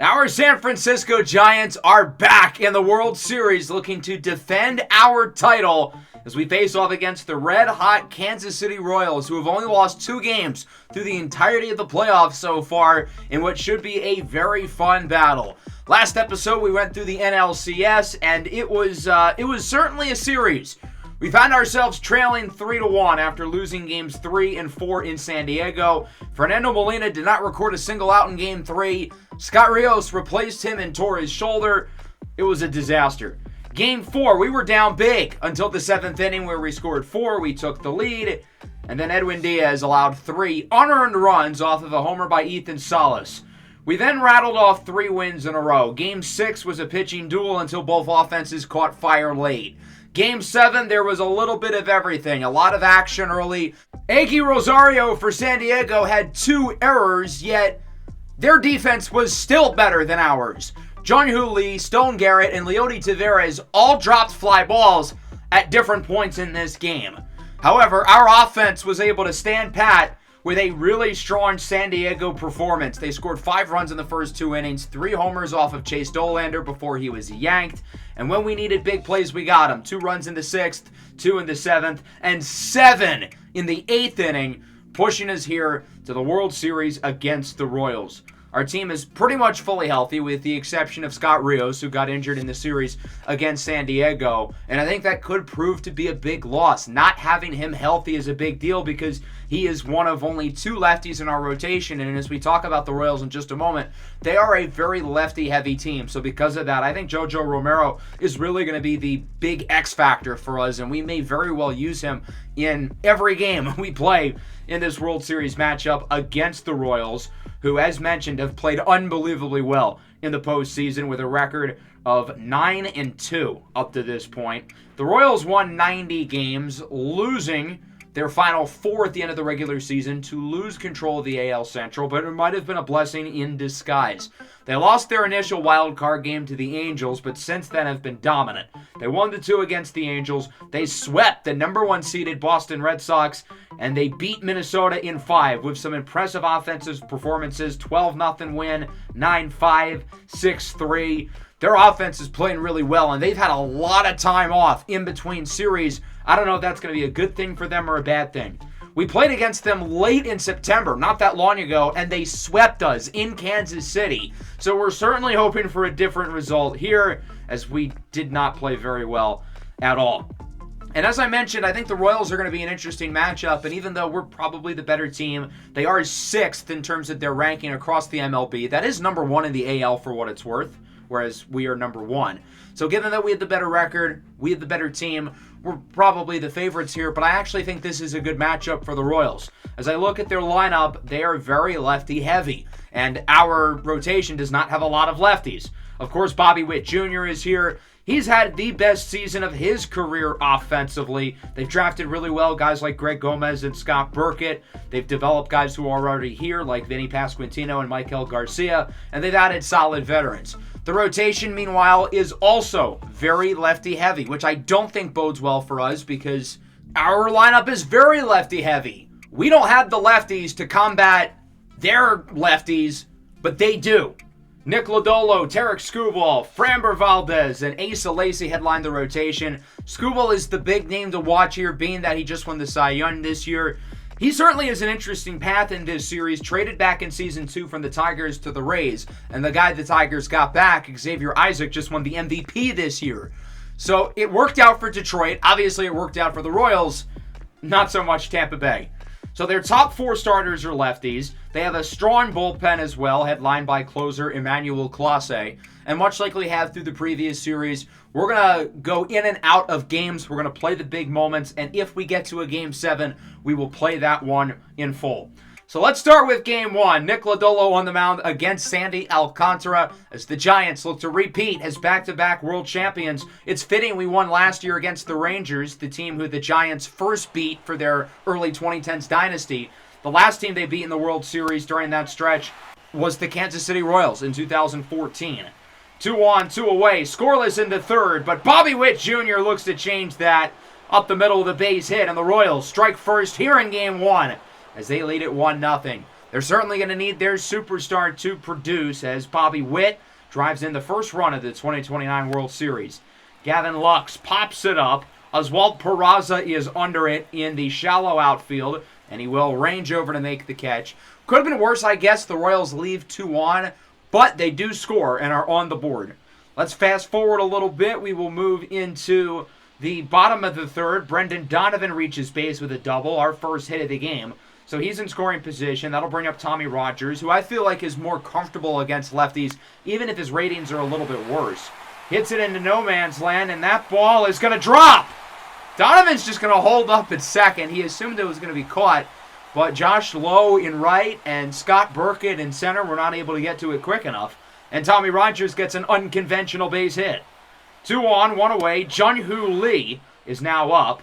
Our San Francisco Giants are back in the World Series looking to defend our title as we face off against the red-hot Kansas City Royals, who have only lost 2 games through the entirety of the playoffs so far in what should be a very fun battle. Last episode, we went through the NLCS, and it was certainly a series. We found ourselves trailing 3-1 after losing games 3 and 4 in San Diego. Fernando Molina did not record a single out in game 3. Scott Rios replaced him and tore his shoulder. It was a disaster. Game 4, we were down big until the 7th inning where we scored 4. We took the lead, and then Edwin Diaz allowed 3 unearned runs off of a homer by Ethan Salas. We then rattled off 3 wins in a row. Game 6 was a pitching duel until both offenses caught fire late. Game 7, there was a little bit of everything. A lot of action early. Eggy Rosario for San Diego had 2 errors, yet their defense was still better than ours. Jung-Hoo Lee, Stone Garrett, and Leody Taveras all dropped fly balls at different points in this game. However, our offense was able to stand pat with a really strong San Diego performance. They scored 5 runs in the first 2 innings, 3 homers off of Chase Dollander before he was yanked. And when we needed big plays, we got them. 2 runs in the 6th, 2 in the 7th, and 7 in the 8th inning, pushing us here to the World Series against the Royals. Our team is pretty much fully healthy with the exception of Scott Rios, who got injured in the series against San Diego. And I think that could prove to be a big loss. Not having him healthy is a big deal because he is one of only 2 lefties in our rotation. And as we talk about the Royals in just a moment, they are a very lefty-heavy team. So because of that, I think JoJo Romero is really going to be the big X factor for us. And we may very well use him in every game we play in this World Series matchup against the Royals, who, as mentioned, have played unbelievably well in the postseason with a record of 9-2 up to this point. The Royals won 90 games, losing their final 4 at the end of the regular season to lose control of the AL Central, but it might have been a blessing in disguise. They lost their initial wild card game to the Angels, but since then have been dominant. They won the 2 against the Angels. They swept the number 1 seeded Boston Red Sox, and they beat Minnesota in 5 with some impressive offensive performances. 12-0 win, 9-5, 6-3. Their offense is playing really well, and they've had a lot of time off in between series. I don't know if that's going to be a good thing for them or a bad thing. We played against them late in September, not that long ago, and they swept us in Kansas City. So we're certainly hoping for a different result here, as we did not play very well at all. And as I mentioned, I think the Royals are going to be an interesting matchup, and even though we're probably the better team, they are 6th in terms of their ranking across the MLB. That is number 1 in the AL for what it's worth, whereas we are number 1. So given that we had the better record, we had the better team, we're probably the favorites here, but I actually think this is a good matchup for the Royals. As I look at their lineup, they are very lefty-heavy, and our rotation does not have a lot of lefties. Of course, Bobby Witt Jr. is here. He's had the best season of his career offensively. They've drafted really well guys like Greg Gomez and Scott Burkett. They've developed guys who are already here like Vinny Pasquantino and Michael Garcia, and they've added solid veterans. The rotation, meanwhile, is also very lefty-heavy, which I don't think bodes well for us because our lineup is very lefty-heavy. We don't have the lefties to combat their lefties, but they do. Nick Lodolo, Tarek Skubal, Framber Valdez, and Asa Lacy headline the rotation. Skubal is the big name to watch here, being that he just won the Cy Young this year. He certainly has an interesting path in this series, traded back in Season 2 from the Tigers to the Rays. And the guy the Tigers got back, Xavier Isaac, just won the MVP this year. So it worked out for Detroit. Obviously, it worked out for the Royals. Not so much Tampa Bay. So their top 4 starters are lefties. They have a strong bullpen as well, headlined by closer Emmanuel Clase. And much like we have through the previous series, we're going to go in and out of games. We're going to play the big moments. And if we get to a Game 7, we will play that one in full. So let's start with Game 1. Nick Lodolo on the mound against Sandy Alcantara as the Giants look to repeat as back-to-back world champions. It's fitting we won last year against the Rangers, the team who the Giants first beat for their early 2010s dynasty. The last team they beat in the World Series during that stretch was the Kansas City Royals in 2014. 2 on, 2 away, scoreless in the 3rd, but Bobby Witt Jr. looks to change that up the middle of the base hit, and the Royals strike first here in Game 1 as they lead it 1-0. They're certainly going to need their superstar to produce as Bobby Witt drives in the first run of the 2029 World Series. Gavin Lux pops it up. Oswald Peraza is under it in the shallow outfield, and he will range over to make the catch. Could have been worse, I guess. The Royals leave 2 on, but they do score and are on the board. Let's fast forward a little bit. We will move into the bottom of the third. Brendan Donovan reaches base with a double, our first hit of the game. So he's in scoring position. That'll bring up Tommy Rogers, who I feel like is more comfortable against lefties, even if his ratings are a little bit worse. Hits it into no man's land, and that ball is going to drop. Donovan's just going to hold up at second. He assumed it was going to be caught, but Josh Lowe in right and Scott Burkett in center were not able to get to it quick enough. And Tommy Rogers gets an unconventional base hit. 2 on, 1 away. Jun-Hoo Lee is now up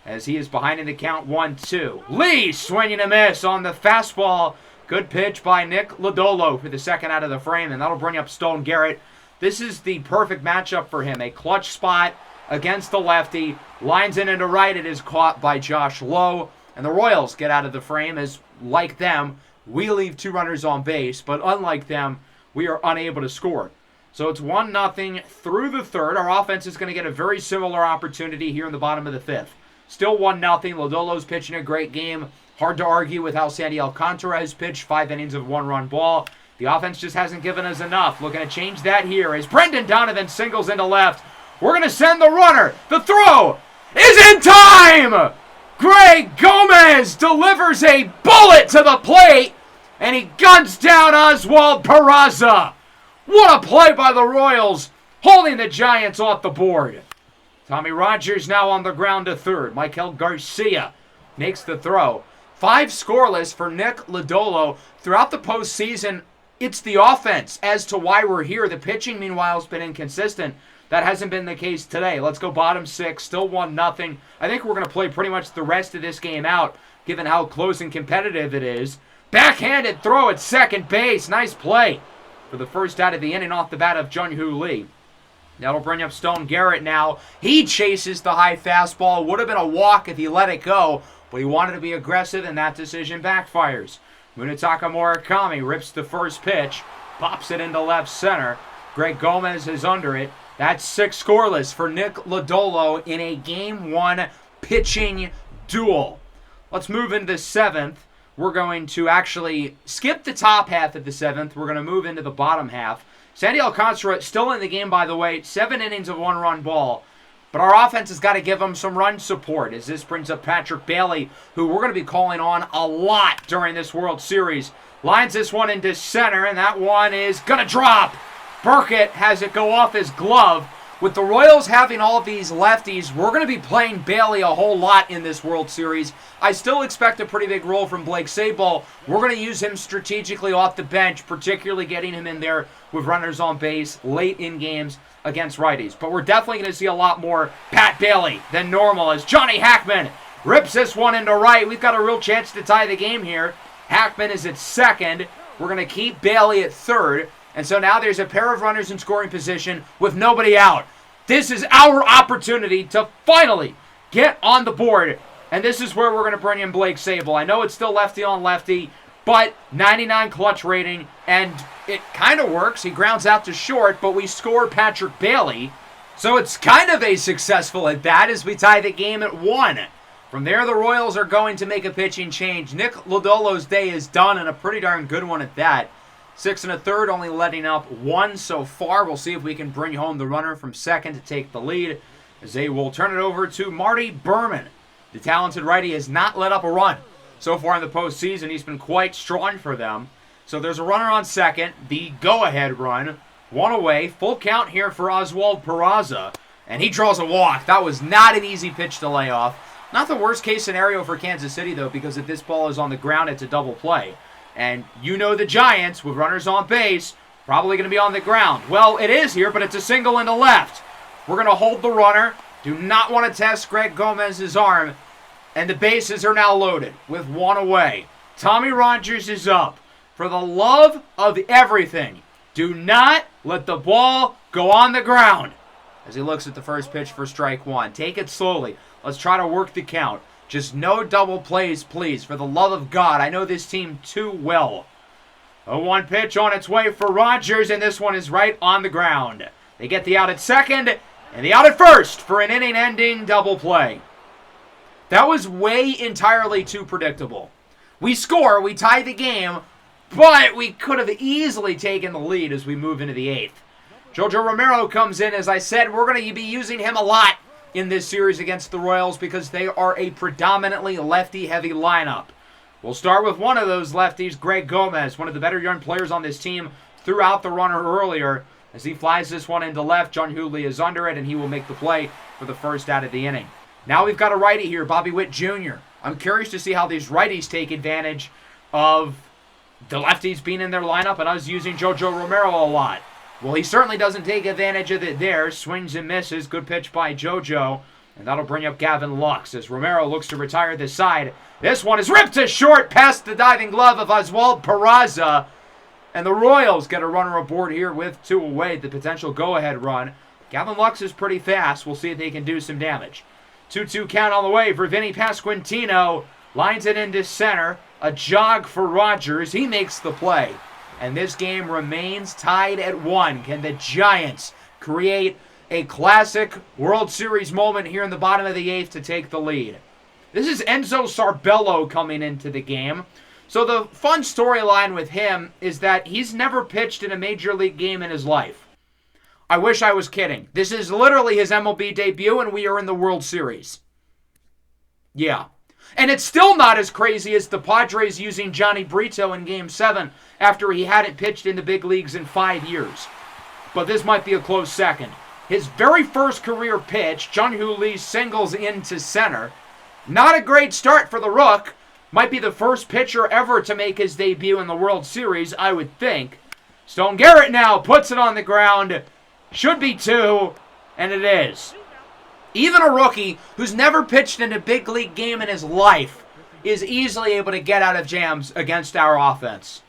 as he is behind in the count 1-2. Lee swinging a miss on the fastball. Good pitch by Nick Lodolo for the second out of the frame, and that'll bring up Stone Garrett. This is the perfect matchup for him. A clutch spot against the lefty. Lines in into right. It is caught by Josh Lowe. And the Royals get out of the frame as, like them, we leave 2 runners on base. But unlike them, we are unable to score. So it's 1-0 through the third. Our offense is going to get a very similar opportunity here in the bottom of the fifth. Still 1-0. Lodolo's pitching a great game. Hard to argue with how Sandy Alcantara has pitched. 5 innings of 1-run ball. The offense just hasn't given us enough. Looking to change that here as Brendan Donovan singles into left. We're going to send the runner. The throw is in time! Greg Gomez delivers a bullet to the plate, and he guns down Oswald Peraza. What a play by the Royals, holding the Giants off the board. Tommy Rogers now on the ground to third. Michael Garcia makes the throw. 5 scoreless for Nick Lodolo. Throughout the postseason, it's the offense as to why we're here. The pitching, meanwhile, has been inconsistent. That hasn't been the case today. Let's go bottom 6, still 1-0. I think we're going to play pretty much the rest of this game out, given how close and competitive it is. Backhanded throw at second base. Nice play for the first out of the inning off the bat of Jun-Hoo Lee. That'll bring up Stone Garrett now. He chases the high fastball. Would have been a walk if he let it go, but he wanted to be aggressive, and that decision backfires. Munetaka Murakami rips the first pitch, pops it into left center. Greg Gomez is under it. That's 6 scoreless for Nick Lodolo in a Game 1 pitching duel. Let's move into the 7th. We're going to actually skip the top half of the 7th. We're going to move into the bottom half. Sandy Alcantara still in the game, by the way. 7 innings of 1-run ball. But our offense has got to give him some run support as this brings up Patrick Bailey, who we're going to be calling on a lot during this World Series. Lines this one into center, and that one is going to drop. Burkett has it go off his glove. With the Royals having all of these lefties, we're going to be playing Bailey a whole lot in this World Series. I still expect a pretty big role from Blake Sabol. We're going to use him strategically off the bench, particularly getting him in there with runners on base late in games against righties. But we're definitely going to see a lot more Pat Bailey than normal as Johnny Hackman rips this one into right. We've got a real chance to tie the game here. Hackman is at second. We're going to keep Bailey at third. And so now there's a pair of runners in scoring position with nobody out. This is our opportunity to finally get on the board. And this is where we're going to bring in Blake Sabol. I know it's still lefty on lefty, but 99 clutch rating, and it kind of works. He grounds out to short, but we score Patrick Bailey. So it's kind of a successful at bat as we tie the game at 1. From there, the Royals are going to make a pitching change. Nick Lodolo's day is done, and a pretty darn good one at that. 6 1/3, only letting up 1 so far. We'll see if we can bring home the runner from second to take the lead, as they will turn it over to Marty Berman. The talented righty has not let up a run so far in the postseason. He's been quite strong for them. So there's a runner on second, the go-ahead run. 1 away, full count here for Oswald Peraza, and he draws a walk. That was not an easy pitch to lay off. Not the worst case scenario for Kansas City, though, because if this ball is on the ground, it's a double play. And you know the Giants, with runners on base, probably going to be on the ground. Well, it is here, but it's a single into left. We're going to hold the runner. Do not want to test Greg Gomez's arm. And the bases are now loaded with 1 away. Tommy Rogers is up. For the love of everything, do not let the ball go on the ground. As he looks at the first pitch for strike 1. Take it slowly. Let's try to work the count. Just no double plays, please. For the love of God, I know this team too well. A 1 pitch on its way for Rogers, and this one is right on the ground. They get the out at second, and the out at first for an inning-ending double play. That was way entirely too predictable. We score, we tie the game, but we could have easily taken the lead as we move into the 8th. Jojo Romero comes in. As I said, we're going to be using him a lot in this series against the Royals because they are a predominantly lefty-heavy lineup. We'll start with one of those lefties, Greg Gomez, one of the better young players on this team, threw out the runner earlier. As he flies this one into left, John Hooley is under it, and he will make the play for the first out of the inning. Now we've got a righty here, Bobby Witt Jr. I'm curious to see how these righties take advantage of the lefties being in their lineup and us using Jojo Romero a lot. Well, he certainly doesn't take advantage of it there. Swings and misses. Good pitch by Jojo. And that'll bring up Gavin Lux as Romero looks to retire this side. This one is ripped to short past the diving glove of Oswald Peraza. And the Royals get a runner aboard here with 2 away, the potential go-ahead run. Gavin Lux is pretty fast. We'll see if they can do some damage. 2-2 count on the way for Vinny Pasquantino. Lines it into center. A jog for Rogers. He makes the play. And this game remains tied at 1. Can the Giants create a classic World Series moment here in the bottom of the 8th to take the lead? This is Enzo Sarbello coming into the game. So the fun storyline with him is that he's never pitched in a major league game in his life. I wish I was kidding. This is literally his MLB debut, and we are in the World Series. Yeah. And it's still not as crazy as the Padres using Johnny Brito in Game 7 after he hadn't pitched in the big leagues in 5 years. But this might be a close second. His very first career pitch, John Hooley singles into center. Not a great start for the Rook. Might be the first pitcher ever to make his debut in the World Series, I would think. Stone Garrett now puts it on the ground. Should be 2, and it is. Even a rookie who's never pitched in a big league game in his life is easily able to get out of jams against our offense.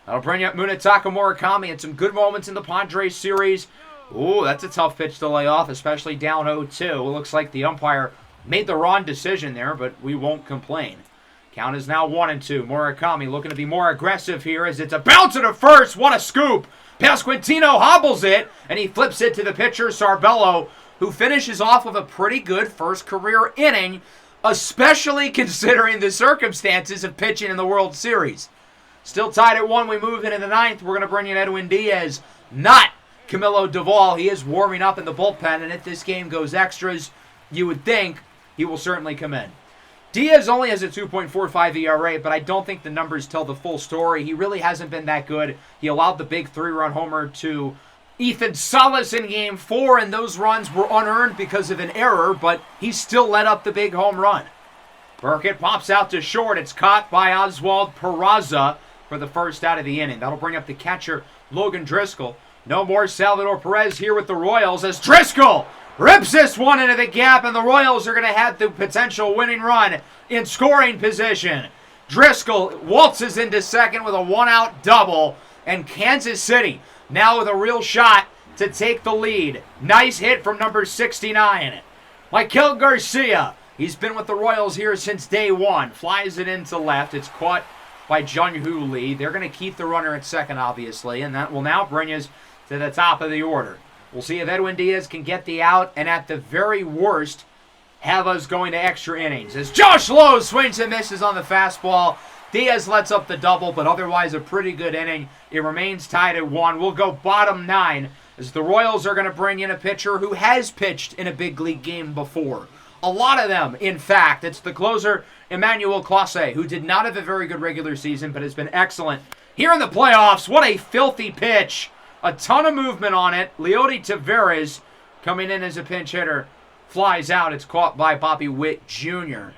That'll bring up Munetaka Murakami and some good moments in the Padres series. Ooh, that's a tough pitch to lay off, especially down 0-2. It looks like the umpire made the wrong decision there, but we won't complain. Count is now 1-2. Murakami looking to be more aggressive here as it's a bounce to first. What a scoop! Pasquantino hobbles it, and he flips it to the pitcher, Sarbello, who finishes off with a pretty good first career inning, especially considering the circumstances of pitching in the World Series. Still tied at 1, we move into the 9th. We're going to bring in Edwin Diaz, not Camilo Duvall. He is warming up in the bullpen, and if this game goes extras, you would think he will certainly come in. Diaz only has a 2.45 ERA, but I don't think the numbers tell the full story. He really hasn't been that good. He allowed the big 3-run homer to Ethan Salas in Game 4, and those runs were unearned because of an error, but he still let up the big home run. Burkett pops out to short. It's caught by Oswald Peraza for the first out of the inning. That'll bring up the catcher, Logan Driscoll. No more Salvador Perez here with the Royals as Driscoll rips this one into the gap, and the Royals are going to have the potential winning run in scoring position. Driscoll waltzes into second with a 1-out double, and Kansas City now with a real shot to take the lead. Nice hit from number 69. Michael Garcia, he's been with the Royals here since day 1. Flies it into left. It's caught by John Hooley. They're going to keep the runner at second, obviously, and that will now bring us to the top of the order. We'll see if Edwin Diaz can get the out, and at the very worst, have us going to extra innings. As Josh Lowe swings and misses on the fastball, Diaz lets up the double, but otherwise a pretty good inning. It remains tied at 1. We'll go bottom 9, as the Royals are going to bring in a pitcher who has pitched in a big league game before. A lot of them, in fact. It's the closer, Emmanuel Clase, who did not have a very good regular season, but has been excellent here in the playoffs. What a filthy pitch. A ton of movement on it. Leody Taveras coming in as a pinch hitter. Flies out. It's caught by Bobby Witt Jr.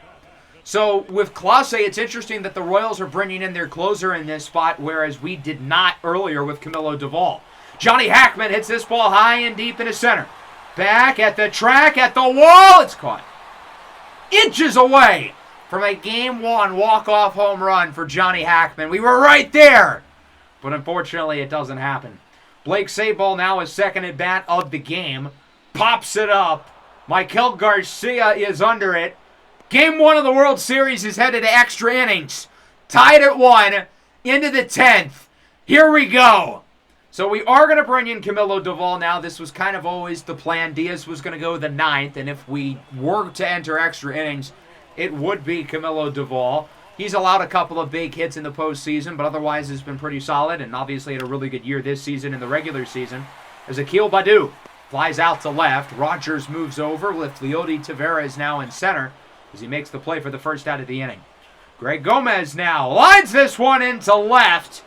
So with Clase, it's interesting that the Royals are bringing in their closer in this spot, whereas we did not earlier with Camilo Duvall. Johnny Hackman hits this ball high and deep into center. Back at the track, at the wall. It's caught. Inches away from a Game 1 walk-off home run for Johnny Hackman. We were right there. But unfortunately, it doesn't happen. Blake Sabol now is second at bat of the game. Pops it up. Michael Garcia is under it. Game 1 of the World Series is headed to extra innings. Tied at 1, into the 10th. Here we go. So we are going to bring in Camilo Doval now. This was kind of always the plan. Diaz was going to go the 9th, and if we were to enter extra innings, it would be Camilo Doval. He's allowed a couple of big hits in the postseason, but otherwise has been pretty solid, and obviously had a really good year this season in the regular season. As Akil Baddoo flies out to left, Rogers moves over with Leody Taveras now in center as he makes the play for the first out of the inning. Greg Gomez now lines this one into left.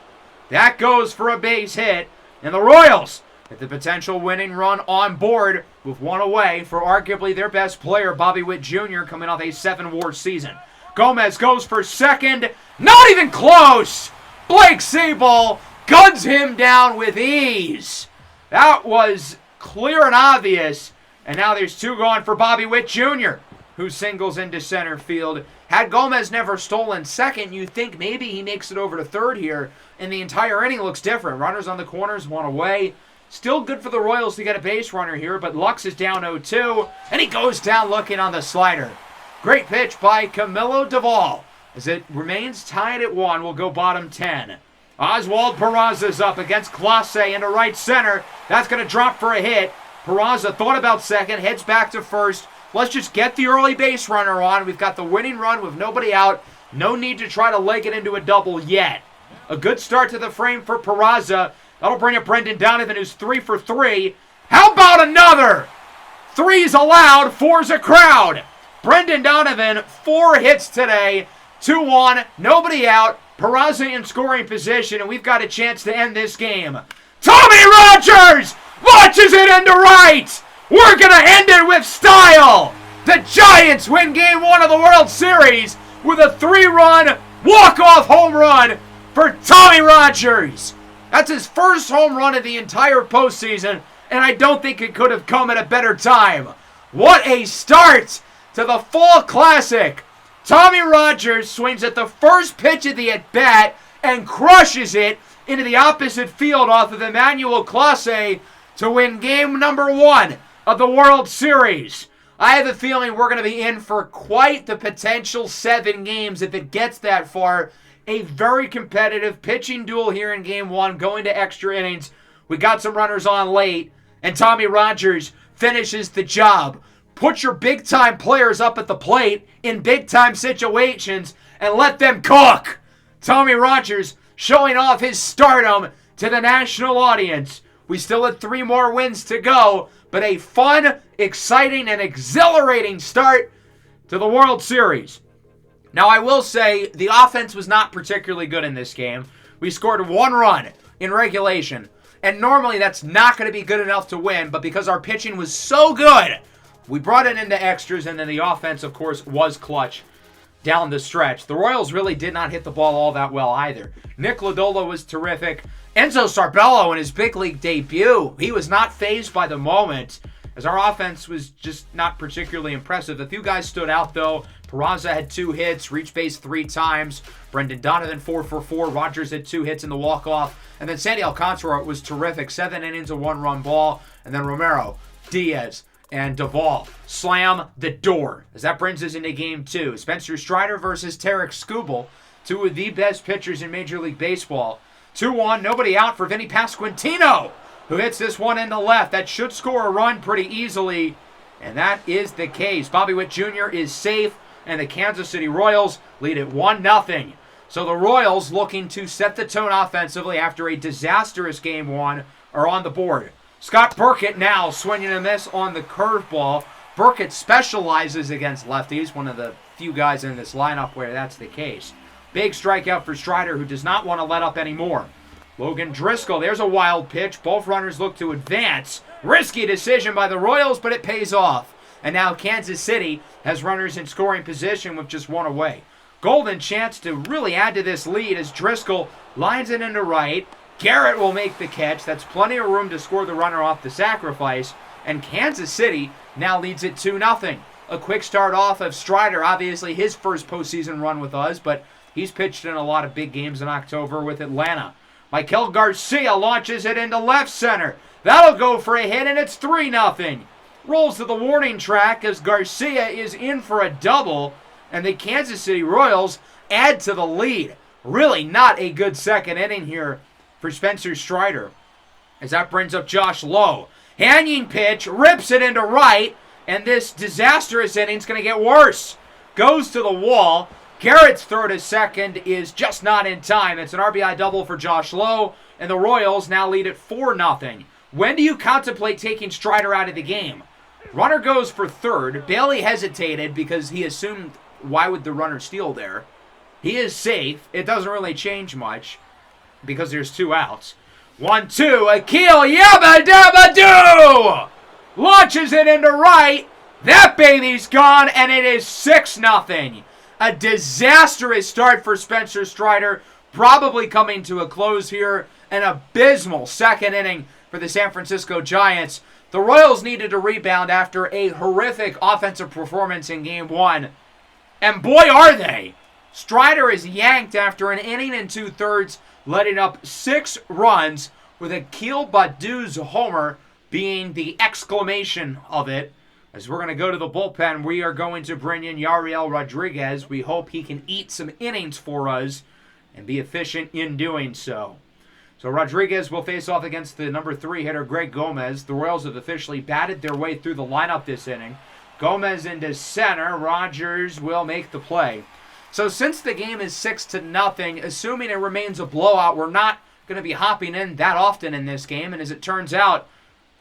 That goes for a base hit, and the Royals get the potential winning run on board with one away for arguably their best player, Bobby Witt Jr., coming off a 7-WAR season. Gomez goes for second. Not even close! Blake Sabol guns him down with ease. That was clear and obvious, and now there's 2 gone for Bobby Witt Jr., who singles into center field. Had Gomez never stolen second, you'd think maybe he makes it over to third here, and the entire inning looks different. Runners on the corners, 1 away. Still good for the Royals to get a base runner here, but Lux is down 0-2, and he goes down looking on the slider. Great pitch by Camilo Doval. As it remains tied at 1, we'll go bottom 10. Oswald Peraza's up against Clase into right center. That's going to drop for a hit. Peraza thought about second, heads back to first. Let's just get the early base runner on. We've got the winning run with nobody out. No need to try to leg it into a double yet. A good start to the frame for Peraza. That'll bring up Brendan Donovan, who's 3 for 3. How about another? 3's allowed, 4's a crowd. Brendan Donovan, 4 hits today. 2-1, nobody out. Peraza in scoring position, and we've got a chance to end this game. Tommy Rogers launches it into right. We're going to end it with style. The Giants win Game 1 of the World Series with a 3-run walk-off home run for Tommy Rogers. That's his first home run of the entire postseason, and I don't think it could have come at a better time. What a start to the Fall Classic. Tommy Rogers swings at the first pitch of the at-bat and crushes it into the opposite field off of Emmanuel Clase to win Game number 1 of the World Series. I have a feeling we're going to be in for quite the potential 7 games if it gets that far. A very competitive pitching duel here in Game 1, going to extra innings. We got some runners on late, and Tommy Rogers finishes the job. Put your big-time players up at the plate in big-time situations and let them cook. Tommy Rogers showing off his stardom to the national audience. We still have 3 more wins to go, but a fun, exciting, and exhilarating start to the World Series. Now, I will say the offense was not particularly good in this game. We scored 1 run in regulation, and normally that's not going to be good enough to win, but because our pitching was so good, we brought it into extras, and then the offense, of course, was clutch down the stretch. The Royals really did not hit the ball all that well either. Nick Lodolo was terrific. Enzo Sarbello in his big league debut, he was not fazed by the moment, as our offense was just not particularly impressive. A few guys stood out, though. Peraza had 2 hits, reached base 3 times. Brendan Donovan 4 for 4. Rogers had 2 hits in the walk-off. And then Sandy Alcantara was terrific. 7 innings, a 1-run ball. And then Romero, Diaz, and Doval slam the door, as that brings us into Game 2. Spencer Strider versus Tarek Skubal, 2 of the best pitchers in Major League Baseball. 2-1, nobody out for Vinny Pasquantino, who hits this one into left. That should score a run pretty easily, and that is the case. Bobby Witt Jr. is safe, and the Kansas City Royals lead at 1-0. So the Royals, looking to set the tone offensively after a disastrous Game 1, are on the board. Scott Burkett now swinging a miss on the curveball. Burkett specializes against lefties, one of the few guys in this lineup where that's the case. Big strikeout for Strider, who does not want to let up anymore. Logan Driscoll, there's a wild pitch. Both runners look to advance. Risky decision by the Royals, but it pays off. And now Kansas City has runners in scoring position with just 1 away. Golden chance to really add to this lead as Driscoll lines it into right. Garrett will make the catch. That's plenty of room to score the runner off the sacrifice. And Kansas City now leads it 2-0. A quick start off of Strider, obviously his first postseason run with us, but he's pitched in a lot of big games in October with Atlanta. Michael Garcia launches it into left center. That'll go for a hit, and it's 3-0. Rolls to the warning track as Garcia is in for a double. And the Kansas City Royals add to the lead. Really not a good second inning here for Spencer Strider, as that brings up Josh Lowe. Hanging pitch, rips it into right, and this disastrous inning's going to get worse. Goes to the wall. Garrett's throw to second is just not in time. It's an RBI double for Josh Lowe, and the Royals now lead at 4-0. When do you contemplate taking Strider out of the game? Runner goes for third. Bailey hesitated because he assumed, why would the runner steal there? He is safe. It doesn't really change much because there's 2 outs. 1-2, Akil Yabba Dabba Doo! Launches it into right. That baby's gone, and it is 6-0. A disastrous start for Spencer Strider, probably coming to a close here. An abysmal second inning for the San Francisco Giants. The Royals needed to rebound after a horrific offensive performance in Game 1. And boy, are they! Strider is yanked after an inning and 2/3, letting up 6 runs, with Akil Baddoo's homer being the exclamation of it. As we're going to go to the bullpen, we are going to bring in Yariel Rodriguez. We hope he can eat some innings for us and be efficient in doing so. So Rodriguez will face off against the number 3 hitter, Greg Gomez. The Royals have officially batted their way through the lineup this inning. Gomez into center. Rogers will make the play. So since the game is 6-0, assuming it remains a blowout, we're not going to be hopping in that often in this game. And as it turns out,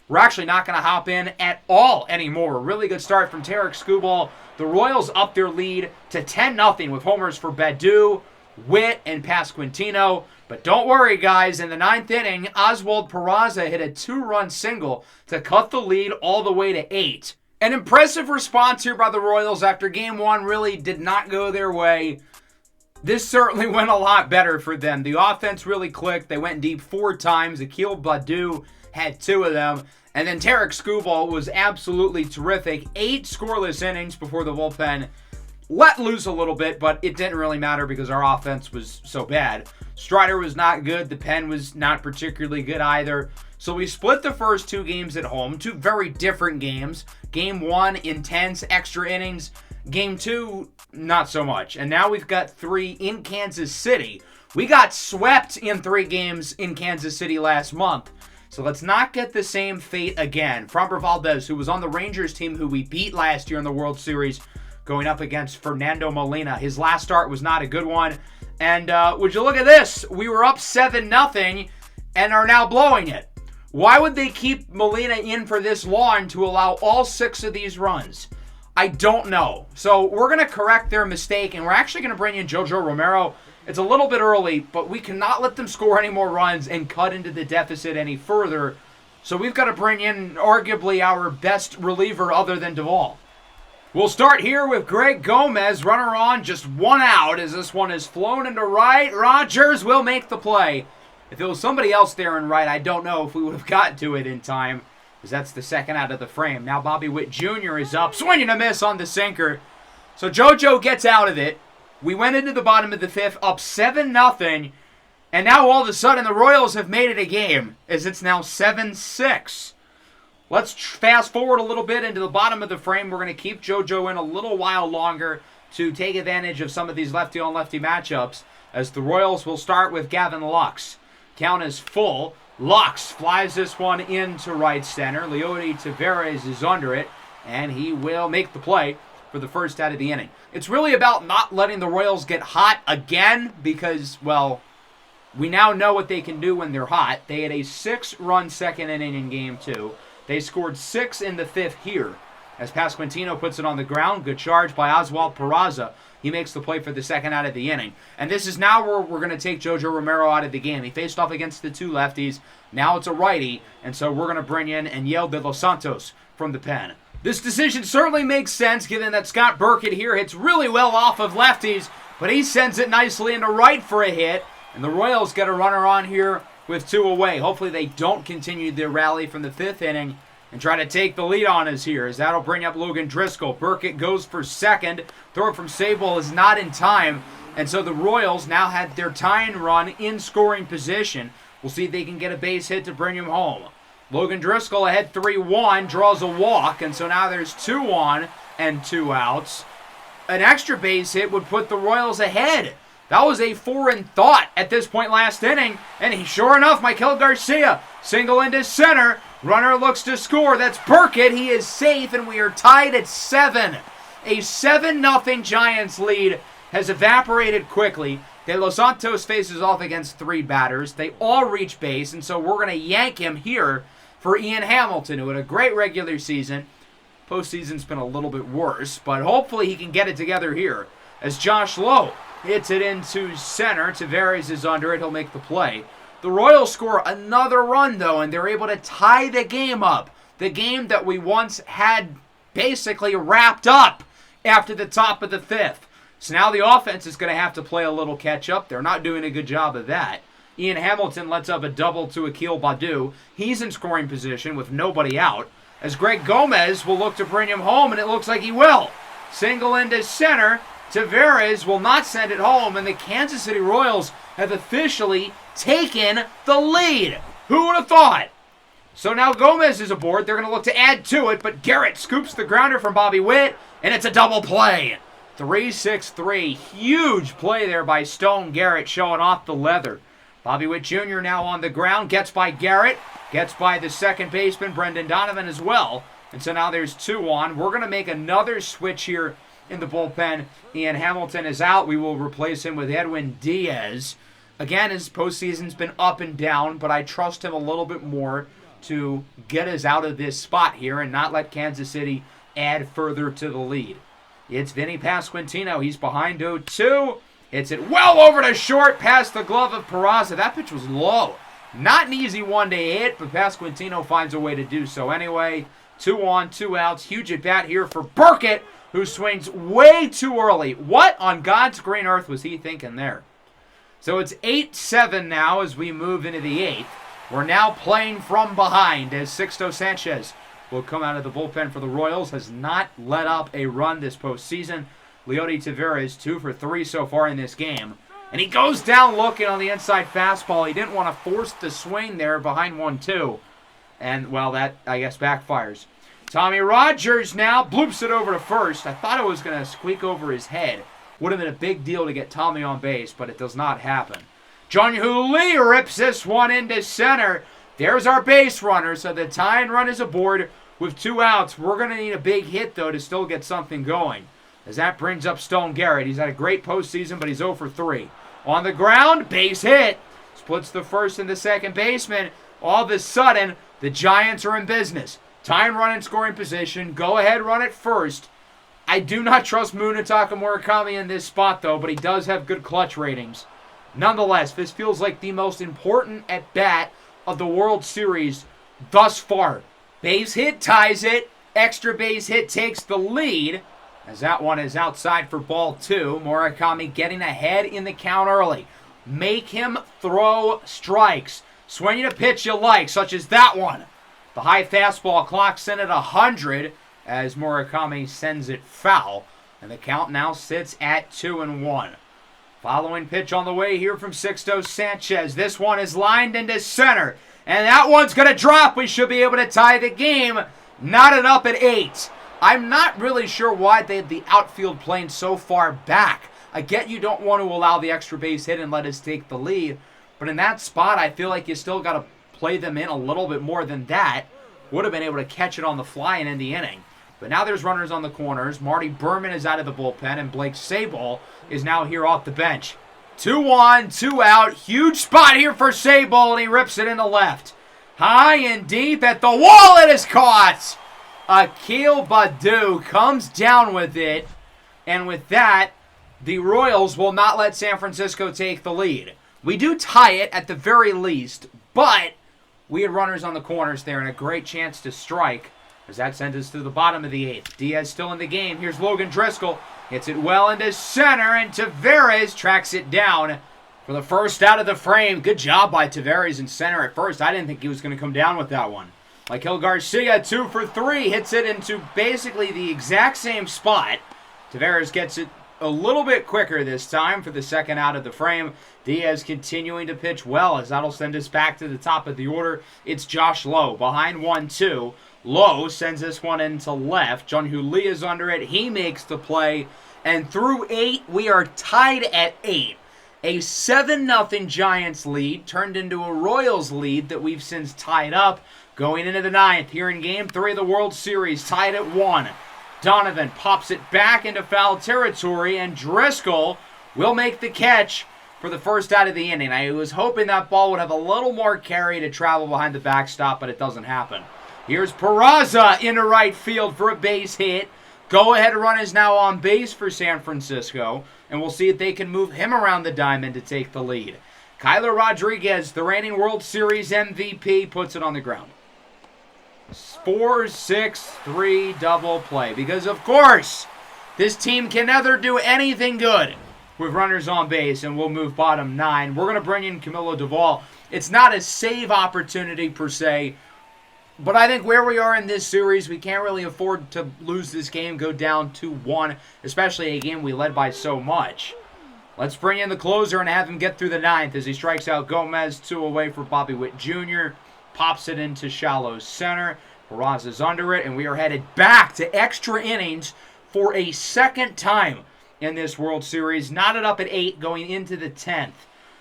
we're actually not going to hop in at all anymore. A really good start from Tarek Skubal. The Royals up their lead to 10-0 with homers for Baddoo, Witt, and Pasquantino. But don't worry, guys. In the 9th inning, Oswald Peraza hit a 2-run single to cut the lead all the way to 8. An impressive response here by the Royals after Game 1 really did not go their way. This certainly went a lot better for them. The offense really clicked. They went deep 4 times. Akil Baddoo had 2 of them. And then Tarek Skubal was absolutely terrific. 8 scoreless innings before the bullpen let loose a little bit, but it didn't really matter because our offense was so bad. Strider was not good. The pen was not particularly good either. So we split the first 2 games at home, 2 very different games. Game 1, intense, extra innings. Game 2, not so much. And now we've got 3 in Kansas City. We got swept in 3 games in Kansas City last month. So let's not get the same fate again. Framber Valdez, who was on the Rangers team who we beat last year in the World Series, going up against Fernando Molina. His last start was not a good one. And would you look at this? We were up 7-0 and are now blowing it. Why would they keep Molina in for this long to allow all 6 of these runs? I don't know. So we're going to correct their mistake, and we're actually going to bring in Jojo Romero. It's a little bit early, but we cannot let them score any more runs and cut into the deficit any further. So we've got to bring in arguably our best reliever other than Duvall. We'll start here with Greg Gomez. Runner on, just 1 out as this one is flown into right. Rogers will make the play. If it was somebody else there in right, I don't know if we would have gotten to it in time, because that's the 2nd out of the frame. Now Bobby Witt Jr. is up, swinging a miss on the sinker. So JoJo gets out of it. We went into the bottom of the 5th, up 7-0, and now all of a sudden the Royals have made it a game, as it's now 7-6. Let's fast forward a little bit into the bottom of the frame. We're going to keep JoJo in a little while longer to take advantage of some of these lefty-on-lefty matchups, as the Royals will start with Gavin Lux. Count is full. Lux flies this one into right center. Leody Taveras is under it, and he will make the play for the first out of the inning. It's really about not letting the Royals get hot again because, well, we now know what they can do when they're hot. They had a 6-run second inning in Game 2. They scored 6 in the 5th here. As Pasquantino puts it on the ground, good charge by Oswald Peraza. He makes the play for the 2nd out of the inning. And this is now where we're going to take Jojo Romero out of the game. He faced off against the 2 lefties. Now it's a righty, and so we're going to bring in Aniel de los Santos from the pen. This decision certainly makes sense, given that Scott Burkett here hits really well off of lefties, but he sends it nicely into right for a hit, and the Royals get a runner on here with 2 away. Hopefully they don't continue their rally from the 5th inning and try to take the lead on us here, as that'll bring up Logan Driscoll. Burkett goes for second. Throw from Sable is not in time, and so the Royals now had their tying run in scoring position. We'll see if they can get a base hit to bring him home. Logan Driscoll ahead 3-1, draws a walk, and so now there's 2 on and 2 outs. an extra base hit would put the Royals ahead. That was a foreign thought at this point last inning. And sure enough, Maikel Garcia, single into center. Runner looks to score. That's Burkett. He is safe, and we are tied at 7. A 7-0 Giants lead has evaporated quickly. De Los Santos faces off against 3 batters. They all reach base, and so we're going to yank him here for Ian Hamilton, who had a great regular season. Postseason's been a little bit worse, but hopefully he can get it together here. As Josh Lowe hits it into center. Tavares is under it. He'll make the play. The Royals score another run, though, and they're able to tie the game up. The game that we once had basically wrapped up after the top of the 5th. So now the offense is going to have to play a little catch-up. They're not doing a good job of that. Ian Hamilton lets up a double to Akil Baddoo. He's in scoring position with nobody out. As Greg Gomez will look to bring him home, and it looks like he will. Single into center. Tavares will not send it home, and the Kansas City Royals have officially taken the lead. Who would have thought? So now Gomez is aboard. They're going to look to add to it, but Garrett scoops the grounder from Bobby Witt, and it's a double play. 3-6-3. Huge play there by Stone Garrett, showing off the leather. Bobby Witt Jr. now on the ground. Gets by Garrett. Gets by the second baseman, Brendan Donovan, as well. And so now there's 2 on. We're going to make another switch here in the bullpen. Ian Hamilton is out. We will replace him with Edwin Diaz. Again, his postseason's been up and down, but I trust him a little bit more to get us out of this spot here and not let Kansas City add further to the lead. It's Vinny Pasquantino. He's behind 0-2. Hits it well over to short past the glove of Peraza. That pitch was low. Not an easy one to hit, but Pasquantino finds a way to do so anyway. 2 on, 2 outs. Huge at bat here for Burkett, who swings way too early. What on God's green earth was he thinking there? So it's 8-7 now as we move into the 8th. We're now playing from behind as Sixto Sanchez will come out of the bullpen for the Royals. Has not let up a run this postseason. Leody Tavares 2 for 3 so far in this game. And he goes down looking on the inside fastball. He didn't want to force the swing there behind 1-2. And, well, that, I guess, backfires. Tommy Rogers now bloops it over to first. I thought it was going to squeak over his head. Would have been a big deal to get Tommy on base, but it does not happen. Jung-Hoo Lee rips this one into center. There's our base runner, so the tying run is aboard with 2 outs. We're going to need a big hit, though, to still get something going. As that brings up Stone Garrett. He's had a great postseason, but he's 0 for 3. On the ground, base hit. Splits the first and the second baseman. All of a sudden, the Giants are in business. Tying run in scoring position. Go ahead, run it first. I do not trust Munetaka Murakami in this spot, though, but he does have good clutch ratings. Nonetheless, this feels like the most important at-bat of the World Series thus far. Base hit ties it. Extra base hit takes the lead. As that one is outside for ball 2. Murakami getting ahead in the count early. Make him throw strikes. Swing a pitch you like, such as that one. The high fastball clocks in at 100 as Murakami sends it foul. And the count now sits at 2-1. Following pitch on the way here from Sixto Sanchez. This one is lined into center. And that one's going to drop. We should be able to tie the game. Knotted up at 8. I'm not really sure why they had the outfield playing so far back. I get you don't want to allow the extra base hit and let us take the lead. But in that spot, I feel like you still got to play them in a little bit more than that. Would have been able to catch it on the fly and end the inning. But now there's runners on the corners. Marty Berman is out of the bullpen, and Blake Sabol is now here off the bench. 2 on, 2 out. Huge spot here for Sabol, and he rips it into left. High and deep at the wall. It is caught. Akil Baddoo comes down with it, and with that, the Royals will not let San Francisco take the lead. We do tie it at the very least, but we had runners on the corners there and a great chance to strike as that sends us to the bottom of the 8th. Diaz still in the game. Here's Logan Driscoll. Hits it well into center, and Tavares tracks it down for the first out of the frame. Good job by Tavares in center at first. I didn't think he was going to come down with that one. Maikel Garcia, 2 for 3, hits it into basically the exact same spot. Tavares gets it a little bit quicker this time for the second out of the frame. Diaz continuing to pitch well as that'll send us back to the top of the order. It's Josh Lowe behind 1-2. Lowe sends this one into left. Jung-Hoo Lee is under it. He makes the play. And through 8, we are tied at 8. A 7-0 Giants lead turned into a Royals lead that we've since tied up. Going into the 9th here in Game 3 of the World Series, tied at 1. Donovan pops it back into foul territory, and Driscoll will make the catch for the first out of the inning. I was hoping that ball would have a little more carry to travel behind the backstop, but it doesn't happen. Here's Peraza into right field for a base hit. Go-ahead run is now on base for San Francisco, and we'll see if they can move him around the diamond to take the lead. Kyler Rodriguez, the reigning World Series MVP, puts it on the ground. 4-6-3 double play, because of course this team can never do anything good with runners on base, and we'll move bottom 9. We're going to bring in Camilo Doval. It's not a save opportunity per se, but I think where we are in this series, we can't really afford to lose this game, go down 2-1, especially a game we led by so much. Let's bring in the closer and have him get through the 9th as he strikes out Gomez. 2 away for Bobby Witt Jr. Pops it into shallow center. Peraza's under it, and we are headed back to extra innings for a second time in this World Series. Knotted up at 8 going into the 10th.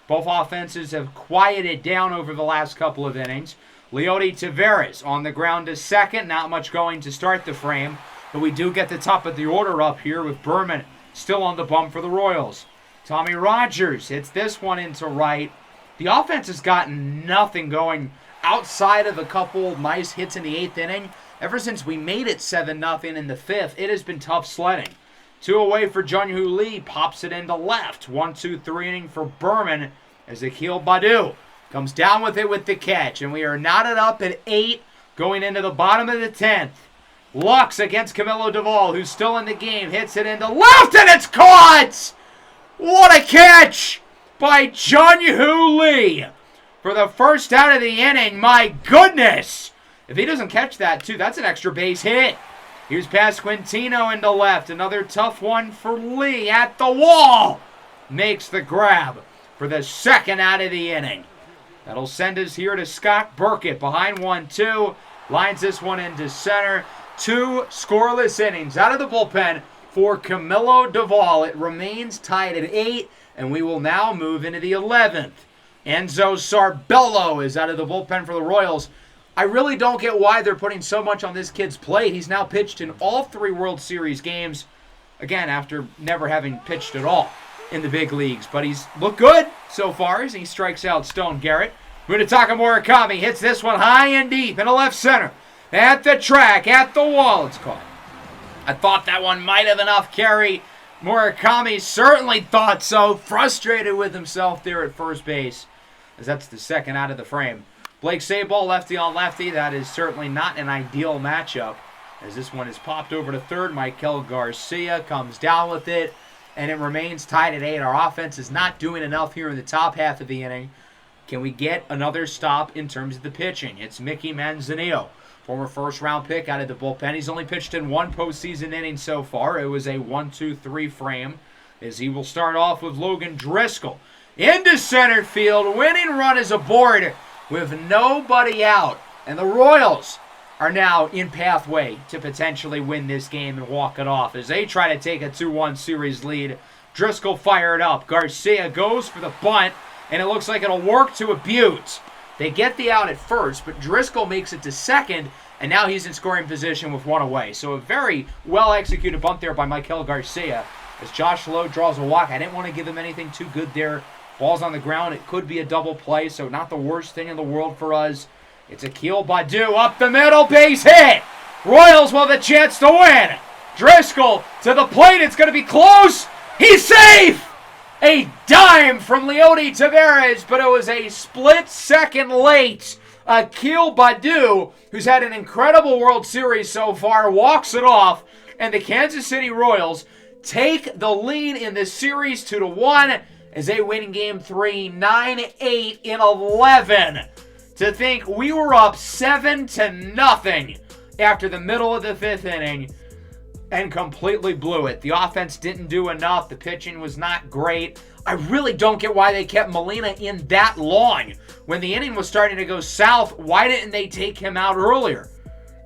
Both offenses have quieted down over the last couple of innings. Leody Taveras on the ground to second. Not much going to start the frame, but we do get the top of the order up here with Berman still on the bump for the Royals. Tommy Rogers hits this one into right. The offense has gotten nothing going outside of a couple nice hits in the 8th inning. Ever since we made it 7-0 in the 5th, it has been tough sledding. 2 away for Jung-Hoo Lee, pops it into left. 1-2-3 inning for Berman as Akil Baddoo comes down with it with the catch. And we are knotted up at 8 going into the bottom of the 10th. Lux against Camilo Doval, who's still in the game, hits it into left, and it's caught! What a catch by Jung-Hoo Lee for the first out of the inning. My goodness! If he doesn't catch that, too, that's an extra base hit. Here's Pasquantino into left. Another tough one for Lee at the wall. Makes the grab for the second out of the inning. That'll send us here to Scott Burkett behind 1-2. Lines this one into center. 2 scoreless innings out of the bullpen for Camilo Doval. It remains tied at 8, and we will now move into the 11th. Enzo Sarbello is out of the bullpen for the Royals. I really don't get why they're putting so much on this kid's plate. He's now pitched in all 3 World Series games, again, after never having pitched at all in the big leagues. But he's looked good so far as he strikes out Stone Garrett. Munetaka Murakami hits this one high and deep into left center. At the track, at the wall, it's caught. I thought that one might have enough carry. Murakami certainly thought so. Frustrated with himself there at first base, as that's the second out of the frame. Blake Sabol, lefty on lefty. That is certainly not an ideal matchup, as this one is popped over to third. Michael Garcia comes down with it, and it remains tied at 8. Our offense is not doing enough here in the top half of the inning. Can we get another stop in terms of the pitching? It's Mickey Manzanillo, former first-round pick out of the bullpen. He's only pitched in 1 postseason inning so far. It was a 1-2-3 frame, as he will start off with Logan Driscoll into center field. Winning run is aboard with nobody out. And the Royals are now in pathway to potentially win this game and walk it off as they try to take a 2-1 series lead. Driscoll fired up. Garcia goes for the bunt, and it looks like it'll work to a Butte. They get the out at first, but Driscoll makes it to second, and now he's in scoring position with 1 away. So a very well-executed bunt there by Michael Garcia as Josh Lowe draws a walk. I didn't want to give him anything too good there. Ball's on the ground. It could be a double play, so not the worst thing in the world for us. It's Akil Baddoo up the middle, base hit. Royals will have a chance to win. Driscoll to the plate. It's going to be close. He's safe. A dime from Leody Taveras, but it was a split second late. Akil Baddoo, who's had an incredible World Series so far, walks it off, and the Kansas City Royals take the lead in the series 2-1 as they win Game 3, 9-8 in 11. To think we were up 7-0 after the middle of the 5th inning and completely blew it. The offense didn't do enough. The pitching was not great. I really don't get why they kept Molina in that long. When the inning was starting to go south, why didn't they take him out earlier?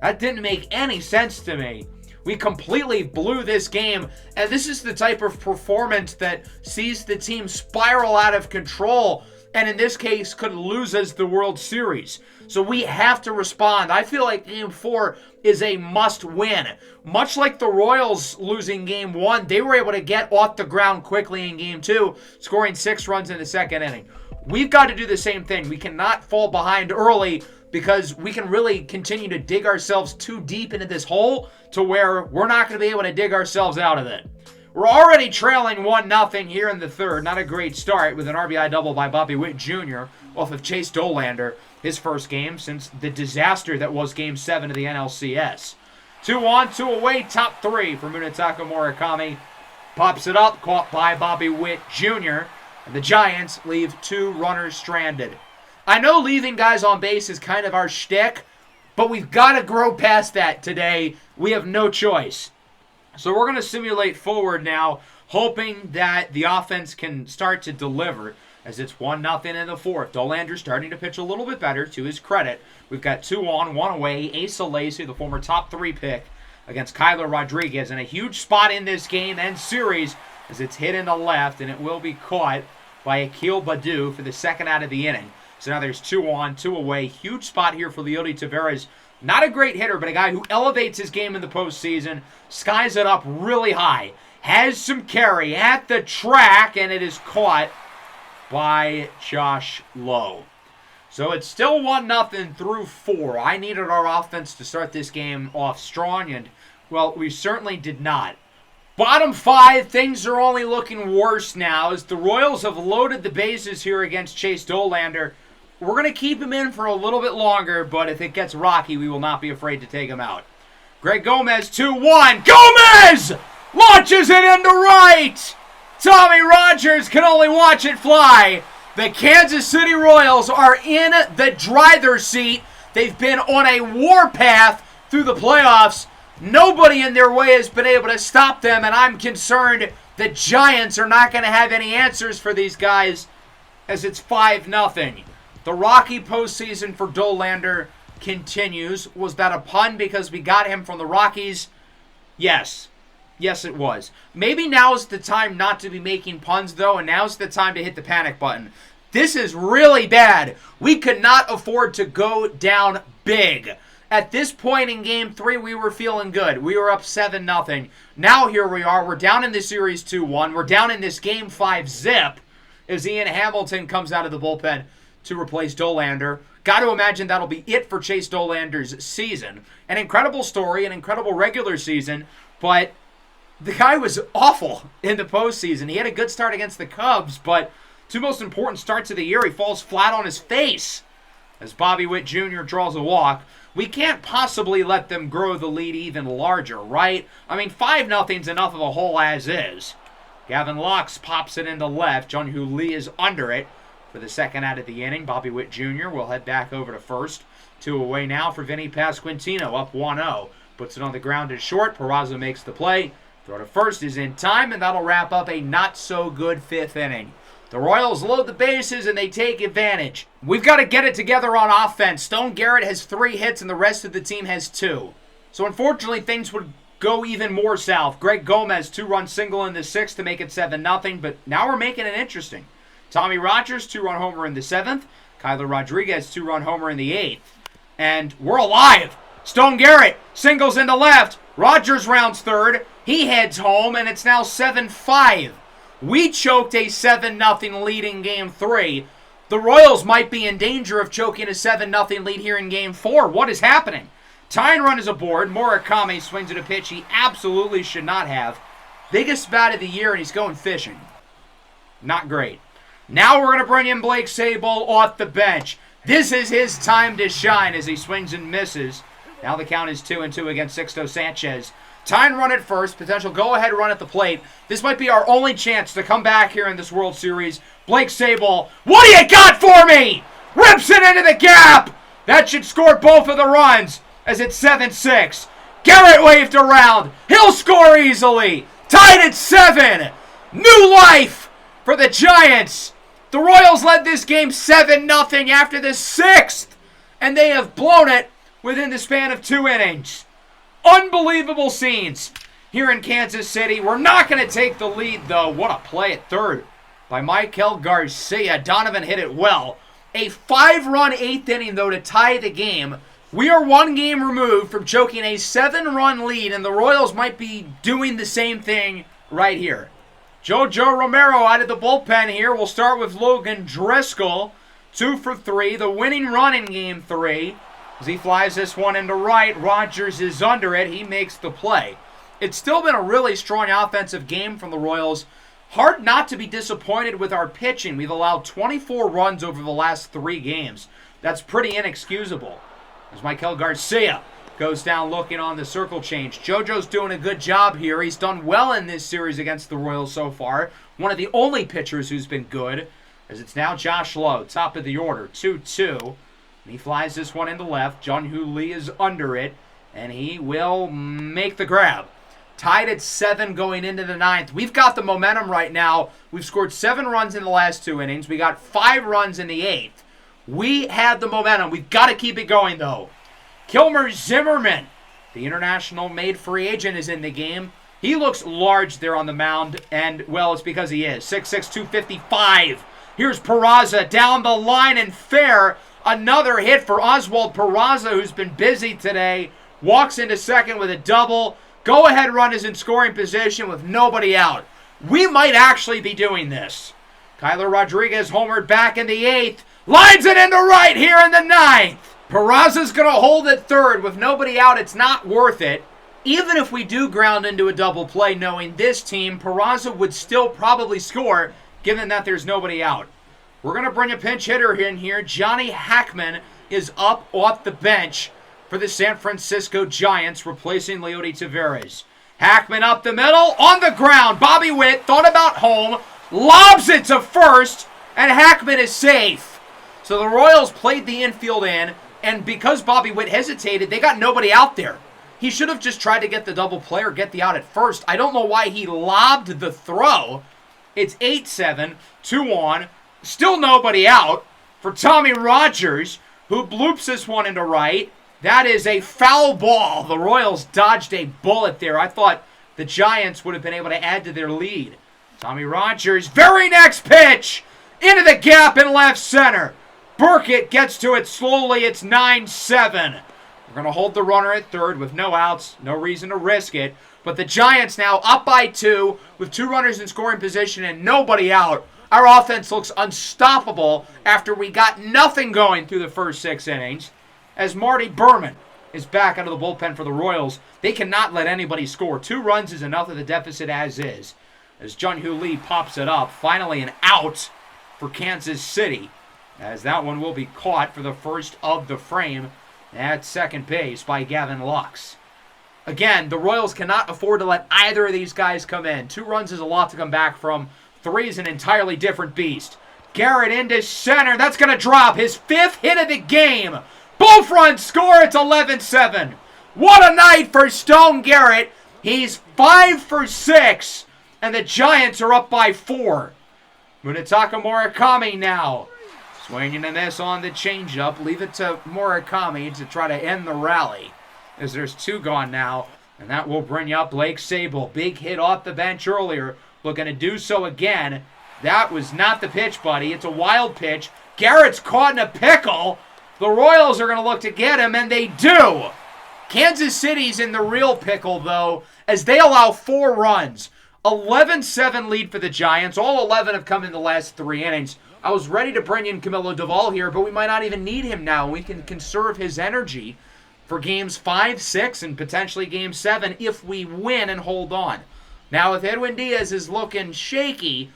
That didn't make any sense to me. We completely blew this game, and this is the type of performance that sees the team spiral out of control, and in this case could lose us the World Series. So we have to respond. I feel like Game 4 is a must-win. Much like the Royals losing Game 1, they were able to get off the ground quickly in Game 2, scoring 6 runs in the second inning. We've got to do the same thing. We cannot fall behind early because we can really continue to dig ourselves too deep into this hole to where we're not going to be able to dig ourselves out of it. We're already trailing 1-0 here in the third. Not a great start with an RBI double by Bobby Witt Jr. off of Chase Dollander, his first game since the disaster that was Game 7 of the NLCS. 2 on, 2 away, top 3 for Munetaka Murakami. Pops it up, caught by Bobby Witt Jr., and the Giants leave 2 runners stranded. I know leaving guys on base is kind of our shtick, but we've got to grow past that today. We have no choice. So we're going to simulate forward now, hoping that the offense can start to deliver as it's 1-0 in the fourth. Dollander's starting to pitch a little bit better, to his credit. We've got 2 on, 1 away. Asa Lacy, the former top 3 pick, against Kyler Rodriguez in a huge spot in this game and series as it's hit in the left, and it will be caught by Akil Baddoo for the second out of the inning. So now there's 2 on, 2 away. Huge spot here for Leody Taveras. Not a great hitter, but a guy who elevates his game in the postseason. Skies it up really high. Has some carry at the track, and it is caught by Josh Lowe. So it's still 1-0 through 4. I needed our offense to start this game off strong, and, well, we certainly did not. Bottom 5, things are only looking worse now as the Royals have loaded the bases here against Chase Dollander. We're going to keep him in for a little bit longer, but if it gets rocky, we will not be afraid to take him out. Greg Gomez, 2-1. Gomez launches it into right. Tommy Rogers can only watch it fly. The Kansas City Royals are in the driver's seat. They've been on a warpath through the playoffs. Nobody in their way has been able to stop them, and I'm concerned the Giants are not going to have any answers for these guys as it's 5-0. The rocky postseason for Dollander continues. Was that a pun because we got him from the Rockies? Yes. Yes, it was. Maybe now's the time not to be making puns, though, and now's the time to hit the panic button. This is really bad. We could not afford to go down big. At this point in Game 3, we were feeling good. We were up 7-0. Now here we are. We're down in this series 2-1. We're down in this Game 5 zip as Ian Hamilton comes out of the bullpen to replace Dollander. Got to imagine that'll be it for Chase Dollander's season. An incredible story, an incredible regular season, but the guy was awful in the postseason. He had a good start against the Cubs, but 2 most important starts of the year, he falls flat on his face as Bobby Witt Jr. draws a walk. We can't possibly let them grow the lead even larger, right? I mean, 5-0's enough of a hole as is. Gavin Lux pops it into left. Jung-Hoo Lee is under it for the second out of the inning. Bobby Witt Jr. will head back over to first. 2 away now for Vinny Pasquantino, up 1-0. Puts it on the ground to short. Peraza makes the play. Throw to first is in time, and that'll wrap up a not-so-good 5th inning. The Royals load the bases, and they take advantage. We've got to get it together on offense. Stone Garrett has 3 hits, and the rest of the team has 2. So, unfortunately, things would go even more south. Greg Gomez, 2-run single in the 6th to make it 7-0, but now we're making it interesting. Tommy Rogers, 2-run homer in the 7th. Kyler Rodriguez, 2-run homer in the 8th. And we're alive. Stone Garrett singles into left. Rogers rounds third. He heads home, and it's now 7-5. We choked a 7-0 lead in Game 3. The Royals might be in danger of choking a 7-0 lead here in Game 4. What is happening? Tying run is aboard. Murakami swings at a pitch he absolutely should not have. Biggest bat of the year, and he's going fishing. Not great. Now we're going to bring in Blake Sabol off the bench. This is his time to shine as he swings and misses. Now the count is 2-2 against Sixto Sanchez. Tying run at first, potential go-ahead run at the plate. This might be our only chance to come back here in this World Series. Blake Sabol, what do you got for me? Rips it into the gap. That should score both of the runs as it's 7-6. Garrett waved around. He'll score easily. Tied at 7. New life for the Giants. The Royals led this game 7-0 after the 6th, and they have blown it within the span of 2 innings. Unbelievable scenes here in Kansas City. We're not going to take the lead, though. What a play at third by Michael Garcia. Donovan hit it well. A 5-run 8th inning, though, to tie the game. We are 1 game removed from choking a 7-run lead, and the Royals might be doing the same thing right here. JoJo Romero out of the bullpen here. We'll start with Logan Driscoll. 2 for 3. The winning run in Game 3. As he flies this one into right, Rogers is under it. He makes the play. It's still been a really strong offensive game from the Royals. Hard not to be disappointed with our pitching. We've allowed 24 runs over the last 3 games. That's pretty inexcusable. As Michael Garcia goes down looking on the circle change. JoJo's doing a good job here. He's done well in this series against the Royals so far. One of the only pitchers who's been good. As it's now Josh Lowe, top of the order, 2-2. And he flies this one into left. Jung-Hoo Lee is under it. And he will make the grab. Tied at 7 going into the 9th. We've got the momentum right now. We've scored 7 runs in the last 2 innings. We got 5 runs in the 8th. We had the momentum. We've got to keep it going, though. Kilmer Zimmerman, the international-made free agent, is in the game. He looks large there on the mound, and, well, it's because he is. 6'6", 255. Here's Peraza down the line and fair. Another hit for Oswald Peraza, who's been busy today. Walks into second with a double. Go-ahead run is in scoring position with nobody out. We might actually be doing this. Kyler Rodriguez homered back in the 8th. Lines it into right here in the 9th. Peraza's going to hold at third with nobody out. It's not worth it. Even if we do ground into a double play, knowing this team, Peraza would still probably score, given that there's nobody out. We're going to bring a pinch hitter in here. Johnny Hackman is up off the bench for the San Francisco Giants, replacing Leody Taveras. Hackman up the middle, on the ground. Bobby Witt thought about home, lobs it to first, and Hackman is safe. So the Royals played the infield in, and because Bobby Witt hesitated, they got nobody out there. He should have just tried to get the double play or get the out at first. I don't know why he lobbed the throw. It's 8-7, 2 on, still nobody out for Tommy Rogers, who bloops this one into right. That is a foul ball. The Royals dodged a bullet there. I thought the Giants would have been able to add to their lead. Tommy Rogers, very next pitch, into the gap in left center. Burkett gets to it slowly. It's 9-7. We're going to hold the runner at third with no outs. No reason to risk it. But the Giants now up by 2 with 2 runners in scoring position and nobody out. Our offense looks unstoppable after we got nothing going through the first 6 innings. As Marty Berman is back out of the bullpen for the Royals, they cannot let anybody score. 2 runs is enough of the deficit as is. As Jung-Hoo Lee pops it up. Finally an out for Kansas City, as that one will be caught for the first of the frame at second base by Gavin Lux. Again, the Royals cannot afford to let either of these guys come in. 2 runs is a lot to come back from. 3 is an entirely different beast. Garrett into center. That's going to drop. His 5th hit of the game. Both runs score. It's 11-7. What a night for Stone Garrett. He's 5 for 6, and the Giants are up by 4. Munetaka Murakami now. Swinging and this on the changeup. Leave it to Murakami to try to end the rally, as there's 2 gone now. And that will bring up Blake Sable. Big hit off the bench earlier. Looking to do so again. That was not the pitch, buddy. It's a wild pitch. Garrett's caught in a pickle. The Royals are going to look to get him, and they do. Kansas City's in the real pickle, though, as they allow 4 runs. 11-7 lead for the Giants. All 11 have come in the last 3 innings. I was ready to bring in Camilo Doval here, but we might not even need him now. We can conserve his energy for games 5, 6, and potentially game 7 if we win and hold on. Now, if Edwin Diaz is looking shaky,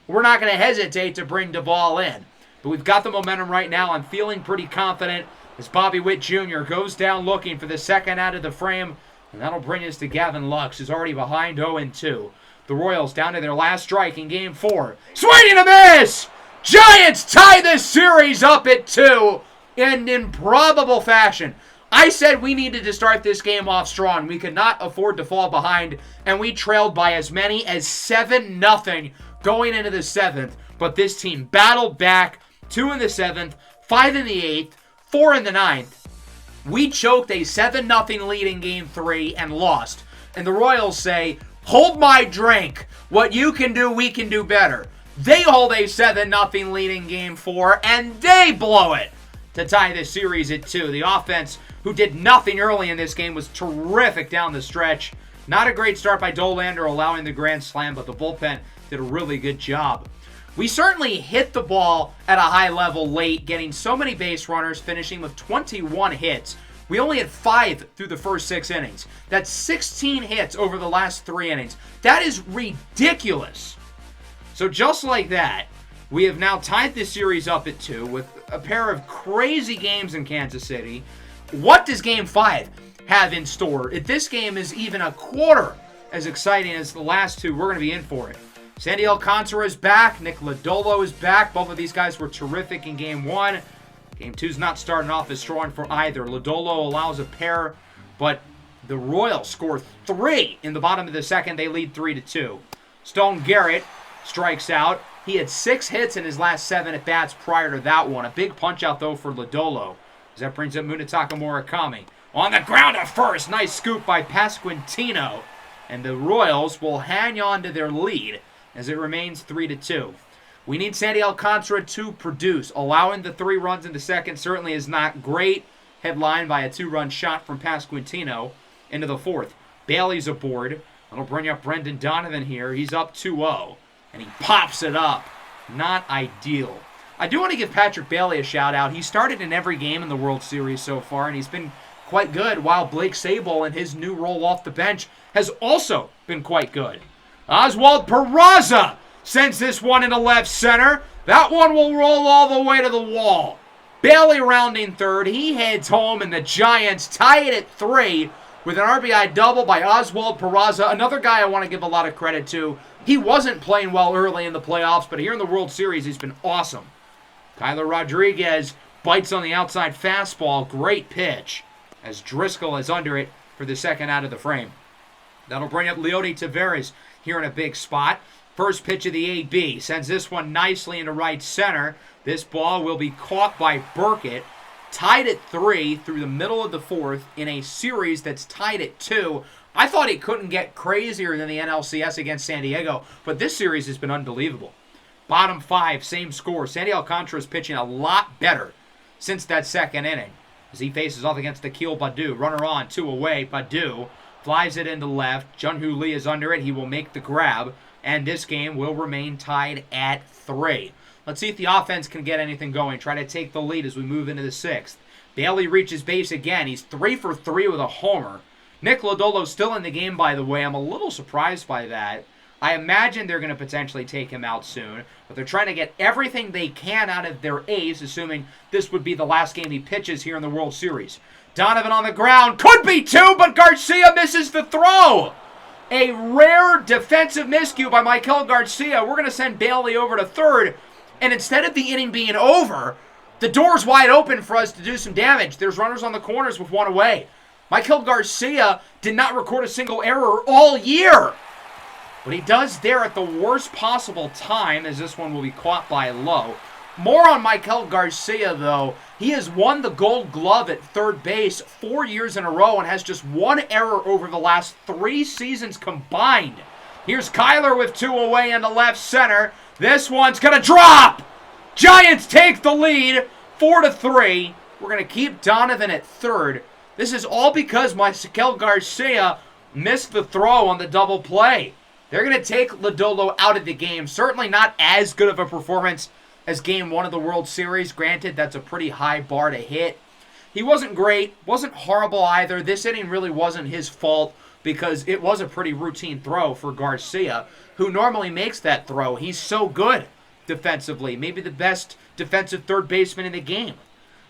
we're not going to hesitate to bring Doval in. But we've got the momentum right now. I'm feeling pretty confident as Bobby Witt Jr. goes down looking for the second out of the frame. And that'll bring us to Gavin Lux, who's already behind 0-2. The Royals down to their last strike in game 4. Swing and a miss! Giants tie this series up at 2 in improbable fashion. I said we needed to start this game off strong. We could not afford to fall behind, and we trailed by as many as 7-0 going into the 7th. But this team battled back. 2 in the 7th, 5 in the 8th, 4 in the 9th. We choked a 7-0 lead in Game 3 and lost. And the Royals say, hold my drink. What you can do, we can do better. They hold a 7-0 lead in Game 4, and they blow it to tie the series at 2. The offense, who did nothing early in this game, was terrific down the stretch. Not a great start by Dollander allowing the grand slam, but the bullpen did a really good job. We certainly hit the ball at a high level late, getting so many base runners, finishing with 21 hits. We only had 5 through the first 6 innings. That's 16 hits over the last 3 innings. That is ridiculous. So just like that, we have now tied this series up at 2 with a pair of crazy games in Kansas City. What does Game 5 have in store? If this game is even a quarter as exciting as the last 2, we're going to be in for it. Sandy Alcantara is back. Nick Lodolo is back. Both of these guys were terrific in Game 1. Game 2's not starting off as strong for either. Lodolo allows a pair, but the Royals score 3 in the bottom of the second. They lead 3-2. Stone Garrett strikes out. He had 6 hits in his last 7 at-bats prior to that one. A big punch-out, though, for Lodolo, as that brings up Munetaka Murakami. On the ground at first. Nice scoop by Pasquantino. And the Royals will hang on to their lead as it remains 3-2. We need Sandy Alcantara to produce. Allowing the 3 runs in the second certainly is not great. Headlined by a 2-run shot from Pasquantino into the 4th. Bailey's aboard. That'll bring up Brendan Donovan here. He's up 2-0. And he pops it up. Not ideal. I do want to give Patrick Bailey a shout out. He started in every game in the World Series so far, and he's been quite good, while Blake Sabol in his new role off the bench has also been quite good. Oswald Peraza sends this one into left center. That one will roll all the way to the wall. Bailey rounding third. He heads home, and the Giants tie it at 3 with an RBI double by Oswald Peraza. Another guy I want to give a lot of credit to. He wasn't playing well early in the playoffs, but here in the World Series, he's been awesome. Kyler Rodriguez bites on the outside fastball. Great pitch as Driscoll is under it for the second out of the frame. That'll bring up Leody Taveras here in a big spot. First pitch of the AB. Sends this one nicely into right center. This ball will be caught by Burkett. Tied at 3 through the middle of the 4th in a series that's tied at 2. I thought it couldn't get crazier than the NLCS against San Diego, but this series has been unbelievable. Bottom 5, same score. Sandy Alcantara is pitching a lot better since that second inning as he faces off against Akil Baddoo. Runner on, 2 away. Baddoo flies it into left. Jung-Hoo Lee is under it. He will make the grab, and this game will remain tied at 3. Let's see if the offense can get anything going. Try to take the lead as we move into the 6th. Bailey reaches base again. He's 3 for 3 with a homer. Nick Lodolo still in the game, by the way. I'm a little surprised by that. I imagine they're going to potentially take him out soon, but they're trying to get everything they can out of their ace, assuming this would be the last game he pitches here in the World Series. Donovan on the ground. Could be 2, but Garcia misses the throw. A rare defensive miscue by Michael Garcia. We're going to send Bailey over to third, and instead of the inning being over, the door's wide open for us to do some damage. There's runners on the corners with 1 away. Michael Garcia did not record a single error all year. But he does there at the worst possible time, as this one will be caught by Lowe. More on Michael Garcia, though. He has won the Gold Glove at third base 4 years in a row and has just 1 error over the last 3 seasons combined. Here's Kyler with 2 away into left center. This one's going to drop! Giants take the lead, 4-3. We're going to keep Donovan at third. This is all because Michael Garcia missed the throw on the double play. They're going to take Lodolo out of the game. Certainly not as good of a performance as Game 1 of the World Series. Granted, that's a pretty high bar to hit. He wasn't great, wasn't horrible either. This inning really wasn't his fault because it was a pretty routine throw for Garcia, who normally makes that throw. He's so good defensively. Maybe the best defensive third baseman in the game.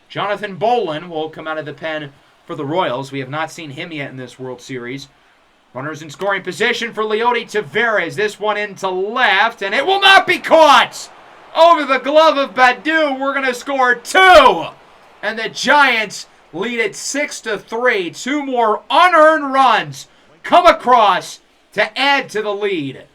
Jonathan Bolin will come out of the pen for the Royals. We have not seen him yet in this World Series. Runners in scoring position for Leody Taveras. This one into left, and it will not be caught! Over the glove of Baddoo, we're going to score 2! And the Giants lead it 6-3. 2 more unearned runs come across to add to the lead.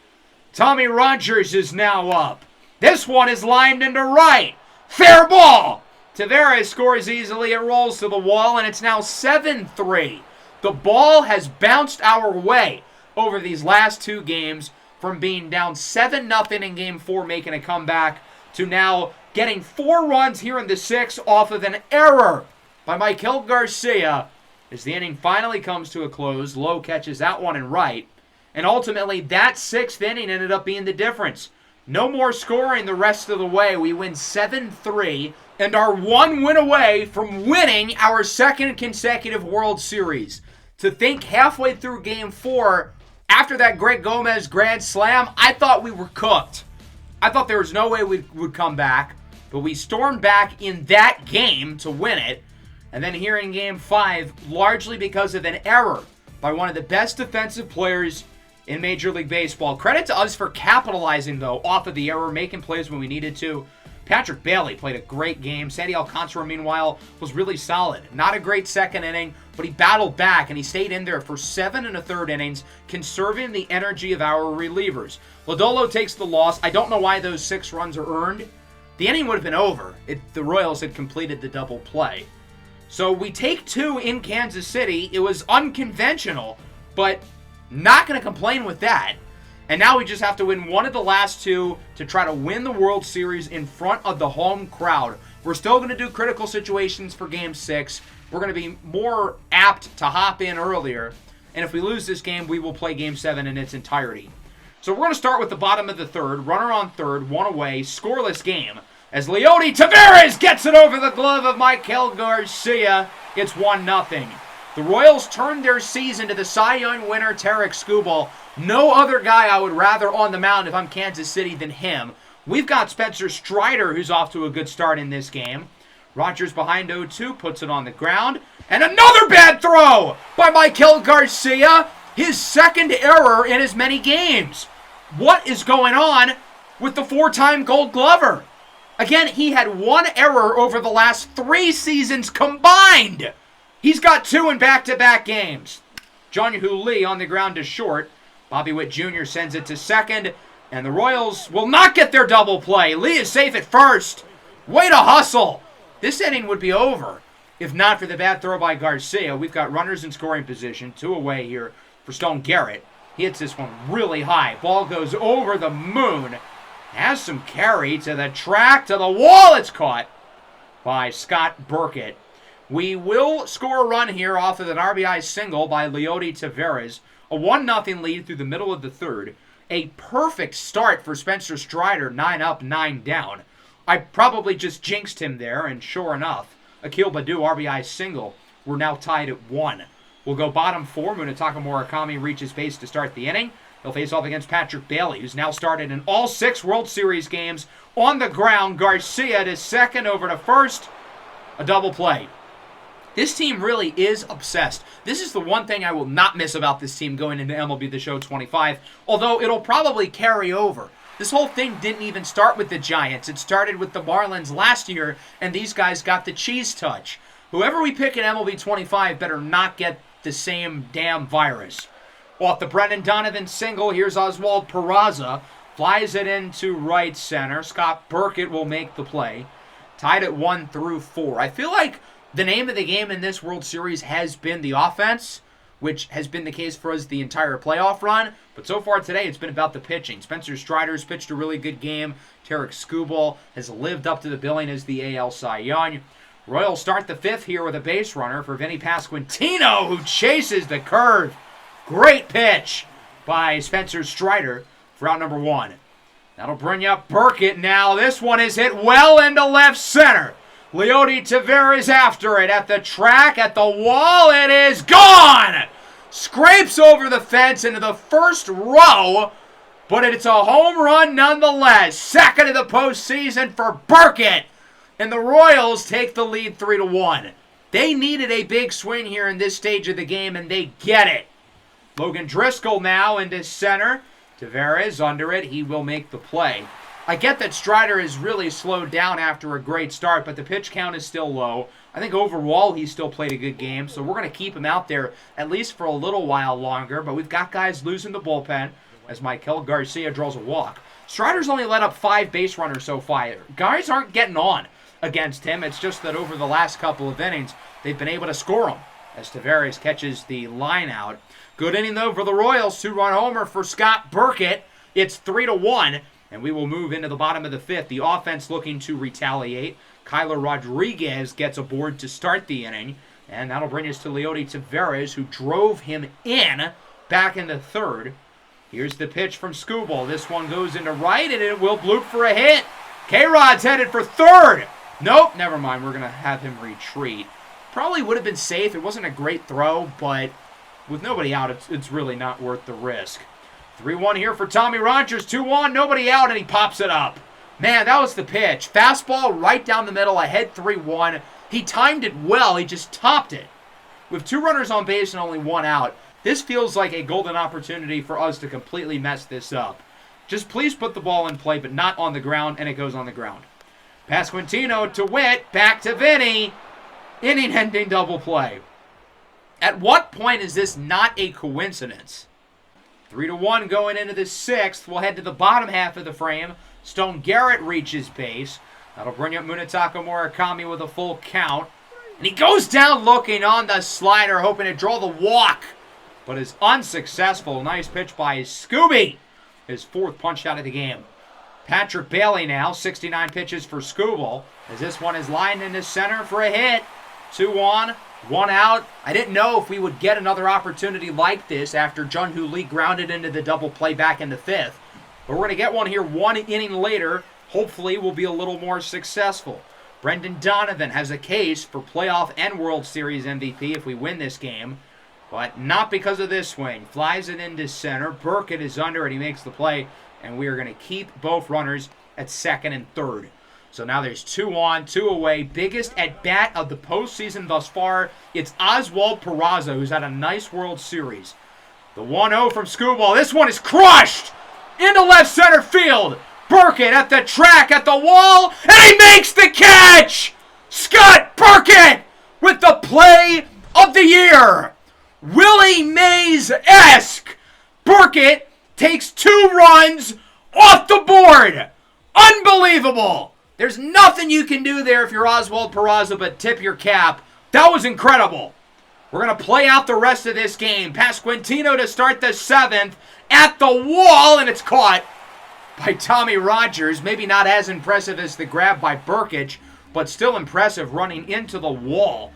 Tommy Rogers is now up. This one is lined into right. Fair ball! Tavares scores easily. It rolls to the wall, and it's now 7-3. The ball has bounced our way over these last two games from being down 7-0 in Game 4, making a comeback, to now getting 4 runs here in the 6th off of an error by Michael Garcia. As the inning finally comes to a close, Lowe catches that one in right. And ultimately, that 6th inning ended up being the difference. No more scoring the rest of the way. We win 7-3 and are 1 win away from winning our 2nd consecutive World Series. To think halfway through Game 4, after that Greg Gomez grand slam, I thought we were cooked. I thought there was no way we would come back, but we stormed back in that game to win it. And then here in Game 5, largely because of an error by one of the best defensive players in Major League Baseball. Credit to us for capitalizing, though, off of the error, making plays when we needed to. Patrick Bailey played a great game. Sandy Alcantara, meanwhile, was really solid. Not a great 2nd inning, but he battled back, and he stayed in there for 7 1/3 innings, conserving the energy of our relievers. Lodolo takes the loss. I don't know why those 6 runs are earned. The inning would have been over if the Royals had completed the double play. So we take 2 in Kansas City. It was unconventional, but not going to complain with that. And now we just have to win one of the last 2 to try to win the World Series in front of the home crowd. We're still going to do critical situations for Game 6. We're going to be more apt to hop in earlier. And if we lose this game, we will play Game 7 in its entirety. So we're going to start with the bottom of the 3rd. Runner on 3rd, 1 away, scoreless game. As Leody Taveras gets it over the glove of Michael Garcia, it's 1-0. The Royals turned their season to the Cy Young winner, Tarik Skubal. No other guy I would rather on the mound if I'm Kansas City than him. We've got Spencer Strider, who's off to a good start in this game. Rogers behind 0-2, puts it on the ground. And another bad throw by Michael Garcia. His 2nd error in as many games. What is going on with the 4-time Gold Glover? Again, he had 1 error over the last 3 seasons combined. He's got 2 in back-to-back games. John-Yu Lee on the ground to short. Bobby Witt Jr. sends it to 2nd. And the Royals will not get their double play. Lee is safe at 1st. Way to hustle. This inning would be over if not for the bad throw by Garcia. We've got runners in scoring position. 2 away here for Stone Garrett. He hits this one really high. Ball goes over the moon. Has some carry to the track, to the wall. It's caught by Scott Burkett. We will score a run here off of an RBI single by Leody Taveras. A 1-0 lead through the middle of the 3rd. A perfect start for Spencer Strider, 9 up, 9 down. I probably just jinxed him there, and sure enough, Akil Baddoo RBI single. We're now tied at 1. We'll go bottom 4. Munetaka Murakami reaches base to start the inning. He'll face off against Patrick Bailey, who's now started in all 6 World Series games on the ground. Garcia to 2nd, over to 1st. A double play. This team really is obsessed. This is the one thing I will not miss about this team going into MLB The Show 25, although it'll probably carry over. This whole thing didn't even start with the Giants. It started with the Marlins last year, and these guys got the cheese touch. Whoever we pick in MLB 25 better not get the same damn virus. Off the Brendan Donovan single, here's Oswald Peraza. Flies it into right center. Scott Burkett will make the play. Tied at 1 through 4. I feel like the name of the game in this World Series has been the offense, which has been the case for us the entire playoff run. But so far today, it's been about the pitching. Spencer Strider's pitched a really good game. Tarik Skubal has lived up to the billing as the AL Cy Young. Royals start the 5th here with a base runner for Vinny Pasquantino, who chases the curve. Great pitch by Spencer Strider for out number 1. That'll bring up Burkett now. This one is hit well into left center. Leody Taveras after it at the track, at the wall. It is gone! Scrapes over the fence into the first row, but it's a home run nonetheless. 2nd of the postseason for Burkett. And the Royals take the lead 3-1. They needed a big swing here in this stage of the game, and they get it. Logan Driscoll now into center. Taveras under it. He will make the play. I get that Strider is really slowed down after a great start, but the pitch count is still low. I think overall he still played a good game, so we're going to keep him out there at least for a little while longer. But we've got guys losing the bullpen as Michael Garcia draws a walk. Strider's only let up 5 base runners so far. Guys aren't getting on. against him. It's just that over the last couple of innings, they've been able to score him as Taveras catches the line out. Good inning, though, for the Royals. 2-run homer for Scott Burkett. It's 3-1, and we will move into the bottom of the fifth. The offense looking to retaliate. Kyler Rodriguez gets aboard to start the inning, and that'll bring us to Leody Taveras, who drove him in back in the third. Here's the pitch from Skubal. This one goes into right, and it will bloop for a hit. K-Rod's headed for third. Nope, never mind. We're going to have him retreat. Probably would have been safe. It wasn't a great throw, but with nobody out, it's really not worth the risk. 3-1 here for Tommy Rogers. 2-1, nobody out, and he pops it up. Man, that was the pitch. Fastball right down the middle, ahead 3-1. He timed it well. He just topped it. With 2 runners on base and only 1 out, this feels like a golden opportunity for us to completely mess this up. Just please put the ball in play, but not on the ground, and it goes on the ground. Pasquantino to Witt, back to Vinny. Inning-ending double play. At what point is this not a coincidence? 3-1 going into the sixth. We'll head to the bottom half of the frame. Stone Garrett reaches base. That'll bring up Munetaka Murakami with a full count. And he goes down looking on the slider, hoping to draw the walk, but is unsuccessful. Nice pitch by Scooby. His 4th punch out of the game. Patrick Bailey now, 69 pitches for Skubal, as this one is lined into center for a hit. 2 on, 1 out. I didn't know if we would get another opportunity like this after Jun-Hoo Lee grounded into the double play back in the 5th. But we're going to get one here 1 inning later. Hopefully we'll be a little more successful. Brendan Donovan has a case for playoff and World Series MVP if we win this game. But not because of this swing. Flies it into center. Burkett is under and he makes the play. And we are going to keep both runners at second and third. So now there's 2 on, 2 away. Biggest at-bat of the postseason thus far. It's Oswald Peraza, who's had a nice World Series. The 1-0 from Skubal. This one is crushed into left center field. Burkett at the track, at the wall, and he makes the catch! Scott Burkett with the play of the year. Willie Mays-esque. Burkett takes 2 runs off the board. Unbelievable. There's nothing you can do there if you're Oswald Peraza but tip your cap. That was incredible. We're going to play out the rest of this game. Pasquantino to start the 7th at the wall, and it's caught by Tommy Rogers. Maybe not as impressive as the grab by Burkett, but still impressive running into the wall.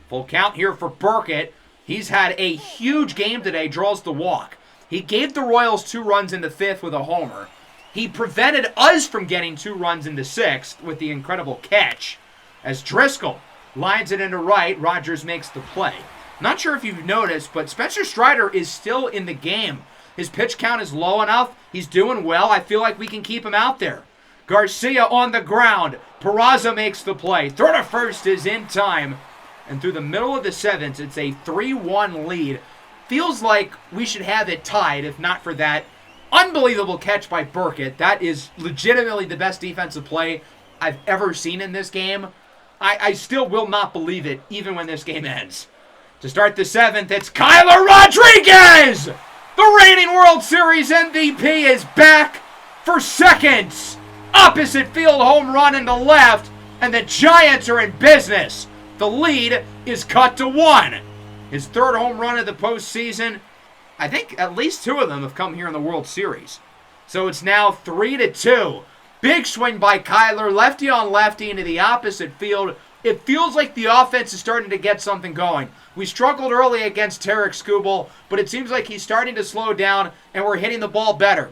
Full count here for Burkett. He's had a huge game today, draws the walk. He gave the Royals 2 runs in the 5th with a homer. He prevented us from getting 2 runs in the 6th with the incredible catch. As Driscoll lines it into right, Rogers makes the play. Not sure if you've noticed, but Spencer Strider is still in the game. His pitch count is low enough. He's doing well. I feel like we can keep him out there. Garcia on the ground. Peraza makes the play. Throw to first is in time. And through the middle of the 7th, it's a 3-1 lead. Feels like we should have it tied, if not for that unbelievable catch by Burkett. That is legitimately the best defensive play I've ever seen in this game. I still will not believe it, even when this game ends. To start the 7th, it's Kyler Rodriguez! The reigning World Series MVP is back for seconds. Opposite field home run into left, and the Giants are in business. The lead is cut to 1. His 3rd home run of the postseason. I think at least 2 of them have come here in the World Series. So it's now 3-2. Big swing by Kyler, lefty on lefty into the opposite field. It feels like the offense is starting to get something going. We struggled early against Tarek Skubal, but it seems like he's starting to slow down, and we're hitting the ball better.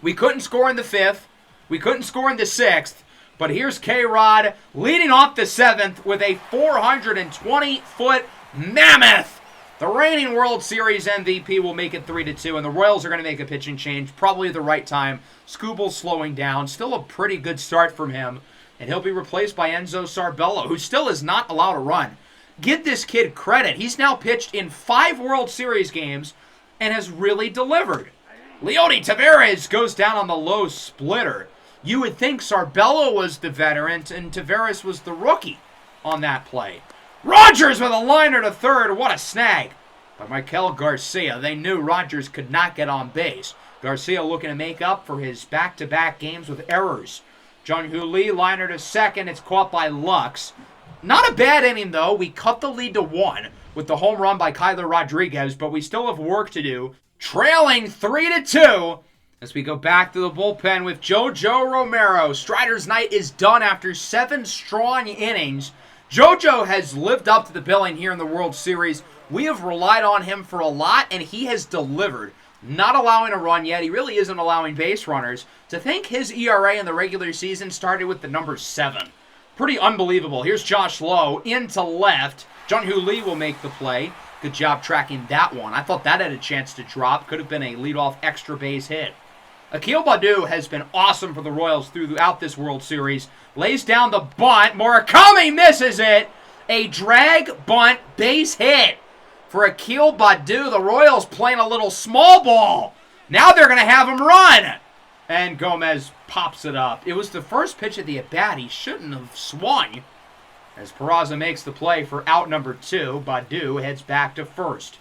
We couldn't score in the 5th. We couldn't score in the 6th. But here's K-Rod leading off the 7th with a 420-foot mammoth. The reigning World Series MVP will make it 3-2, and the Royals are going to make a pitching change, probably at the right time. Skubal's slowing down. Still a pretty good start from him, and he'll be replaced by Enzo Sarbello, who still is not allowed to run. Give this kid credit. He's now pitched in 5 World Series games and has really delivered. Leody Taveras goes down on the low splitter. You would think Sarbello was the veteran and Taveras was the rookie on that play. Rogers with a liner to third. What a snag by Michael Garcia. They knew Rogers could not get on base. Garcia looking to make up for his back-to-back games with errors. Jung-Hoo Lee, liner to second. It's caught by Lux. Not a bad inning, though. We cut the lead to 1 with the home run by Kyler Rodriguez, but we still have work to do. Trailing 3-2 as we go back to the bullpen with JoJo Romero. Strider's night is done after 7 strong innings. JoJo has lived up to the billing here in the World Series. We have relied on him for a lot, and he has delivered. Not allowing a run yet. He really isn't allowing base runners. To think his ERA in the regular season started with the number 7. Pretty unbelievable. Here's Josh Lowe into left. Jung-Hoo Lee will make the play. Good job tracking that one. I thought that had a chance to drop. Could have been a leadoff extra base hit. Akil Baddoo has been awesome for the Royals throughout this World Series. Lays down the bunt. Murakami misses it. A drag bunt base hit for Akil Baddoo. The Royals playing a little small ball. Now they're going to have him run. And Gomez pops it up. It was the first pitch of the at-bat. He shouldn't have swung. As Peraza makes the play for out number 2, Baddoo heads back to first.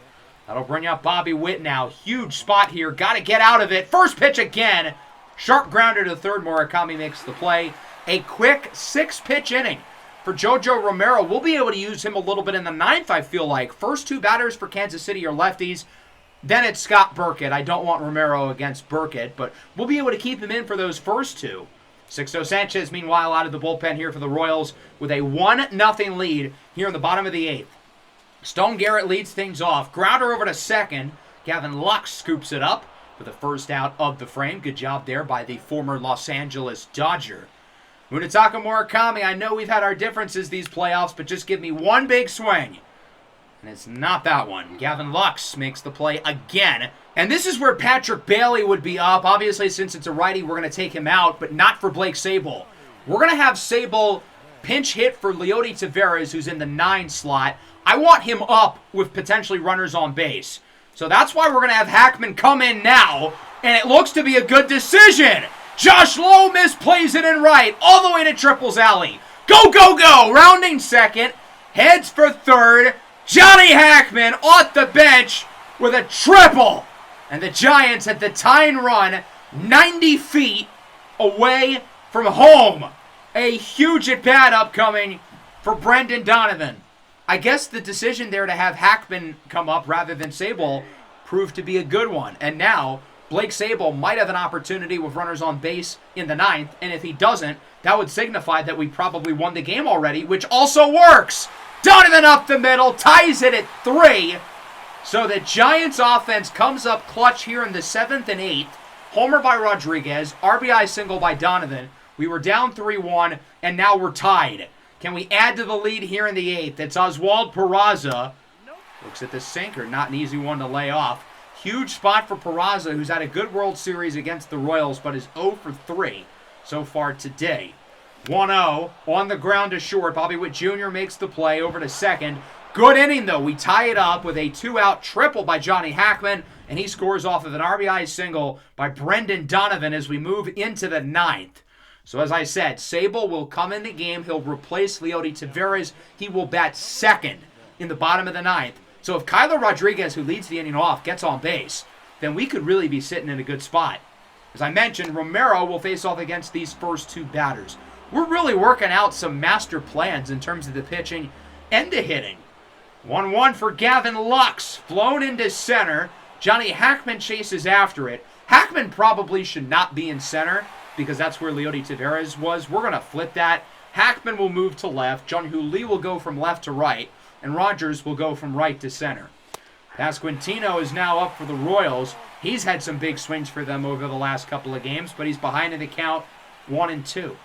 That'll bring up Bobby Witt now. Huge spot here. Got to get out of it. First pitch again. Sharp grounder to third. Murakami makes the play. A quick 6-pitch inning for JoJo Romero. We'll be able to use him a little bit in the 9th, I feel like. First 2 batters for Kansas City are lefties. Then it's Scott Burkett. I don't want Romero against Burkett, but we'll be able to keep him in for those first 2. Sixto Sanchez, meanwhile, out of the bullpen here for the Royals with a 1-0 lead here in the bottom of the 8th. Stone Garrett leads things off. Grounder over to second. Gavin Lux scoops it up for the first out of the frame. Good job there by the former Los Angeles Dodger. Munetaka Murakami, I know we've had our differences these playoffs, but just give me one big swing. And it's not that one. Gavin Lux makes the play again. And this is where Patrick Bailey would be up. Obviously, since it's a righty, we're going to take him out, but not for Blake Sabol. We're going to have Sabol pinch hit for Leody Taveras, who's in the 9 slot. I want him up with potentially runners on base. So that's why we're going to have Hackman come in now, and it looks to be a good decision. Josh Lowe misplays it in right, all the way to Triples Alley. Go, go, go! Rounding second, heads for third. Johnny Hackman off the bench with a triple. And the Giants had the tying run 90 feet away from home. A huge at-bat upcoming for Brendan Donovan. I guess the decision there to have Hackman come up rather than Sabol proved to be a good one. And now Blake Sabol might have an opportunity with runners on base in the 9th. And if he doesn't, that would signify that we probably won the game already, which also works. Donovan up the middle, ties it at 3. So the Giants offense comes up clutch here in the 7th and 8th. Homer by Rodriguez, RBI single by Donovan. We were down 3-1, and now we're tied. Can we add to the lead here in the 8th? It's Oswald Peraza. Looks at the sinker, not an easy one to lay off. Huge spot for Peraza, who's had a good World Series against the Royals, but is 0 for 3 so far today. 1-0 on the ground to short. Bobby Witt Jr. makes the play over to second. Good inning, though. We tie it up with a 2-out triple by Johnny Hackman, and he scores off of an RBI single by Brendan Donovan as we move into the 9th. So as I said, Sabol will come in the game. He'll replace Leody Taveras. He will bat second in the bottom of the 9th. So if Kyler Rodriguez, who leads the inning off, gets on base, then we could really be sitting in a good spot. As I mentioned, Romero will face off against these first 2 batters. We're really working out some master plans in terms of the pitching and the hitting. 1-1 for Gavin Lux, flown into center. Johnny Hackman chases after it. Hackman probably should not be in center because that's where Leody Taveras was. We're going to flip that. Hackman will move to left. Jung-Hoo Lee will go from left to right. And Rogers will go from right to center. Pasquantino is now up for the Royals. He's had some big swings for them over the last couple of games, but he's behind in the count 1-2.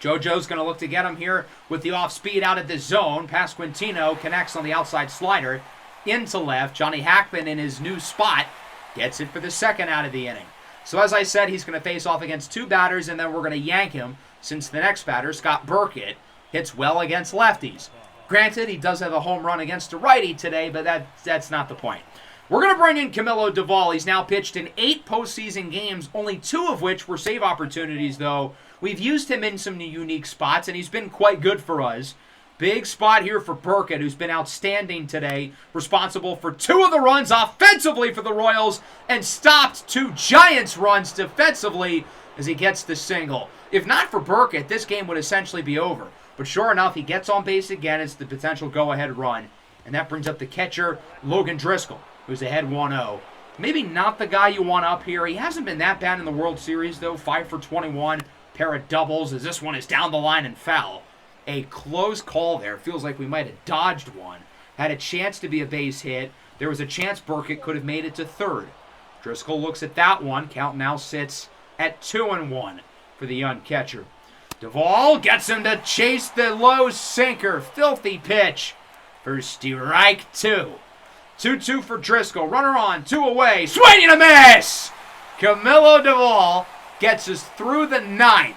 JoJo's going to look to get him here with the off-speed out of the zone. Pasquantino connects on the outside slider into left. Johnny Hackman in his new spot gets it for the second out of the inning. So as I said, he's going to face off against 2 batters, and then we're going to yank him since the next batter, Scott Burkett, hits well against lefties. Granted, he does have a home run against a righty today, but that's not the point. We're going to bring in Camilo Doval. He's now pitched in 8 postseason games, only 2 of which were save opportunities, though. We've used him in some unique spots, and he's been quite good for us. Big spot here for Burkett, who's been outstanding today, responsible for 2 of the runs offensively for the Royals and stopped 2 Giants runs defensively as he gets the single. If not for Burkett, this game would essentially be over. But sure enough, he gets on base again. It's the potential go-ahead run. And that brings up the catcher, Logan Driscoll, who's ahead 1-0. Maybe not the guy you want up here. He hasn't been that bad in the World Series, though. 5 for 21, pair of doubles, as this one is down the line and foul. A close call there. Feels like we might have dodged one. Had a chance to be a base hit. There was a chance Burkett could have made it to third. Driscoll looks at that one. Count now sits at 2-1 for the young catcher. Duvall gets him to chase the low sinker. Filthy pitch for strike 2. 2-2 for Driscoll. Runner on, 2 away. Swing and a miss! Camilo Duvall gets us through the 9th.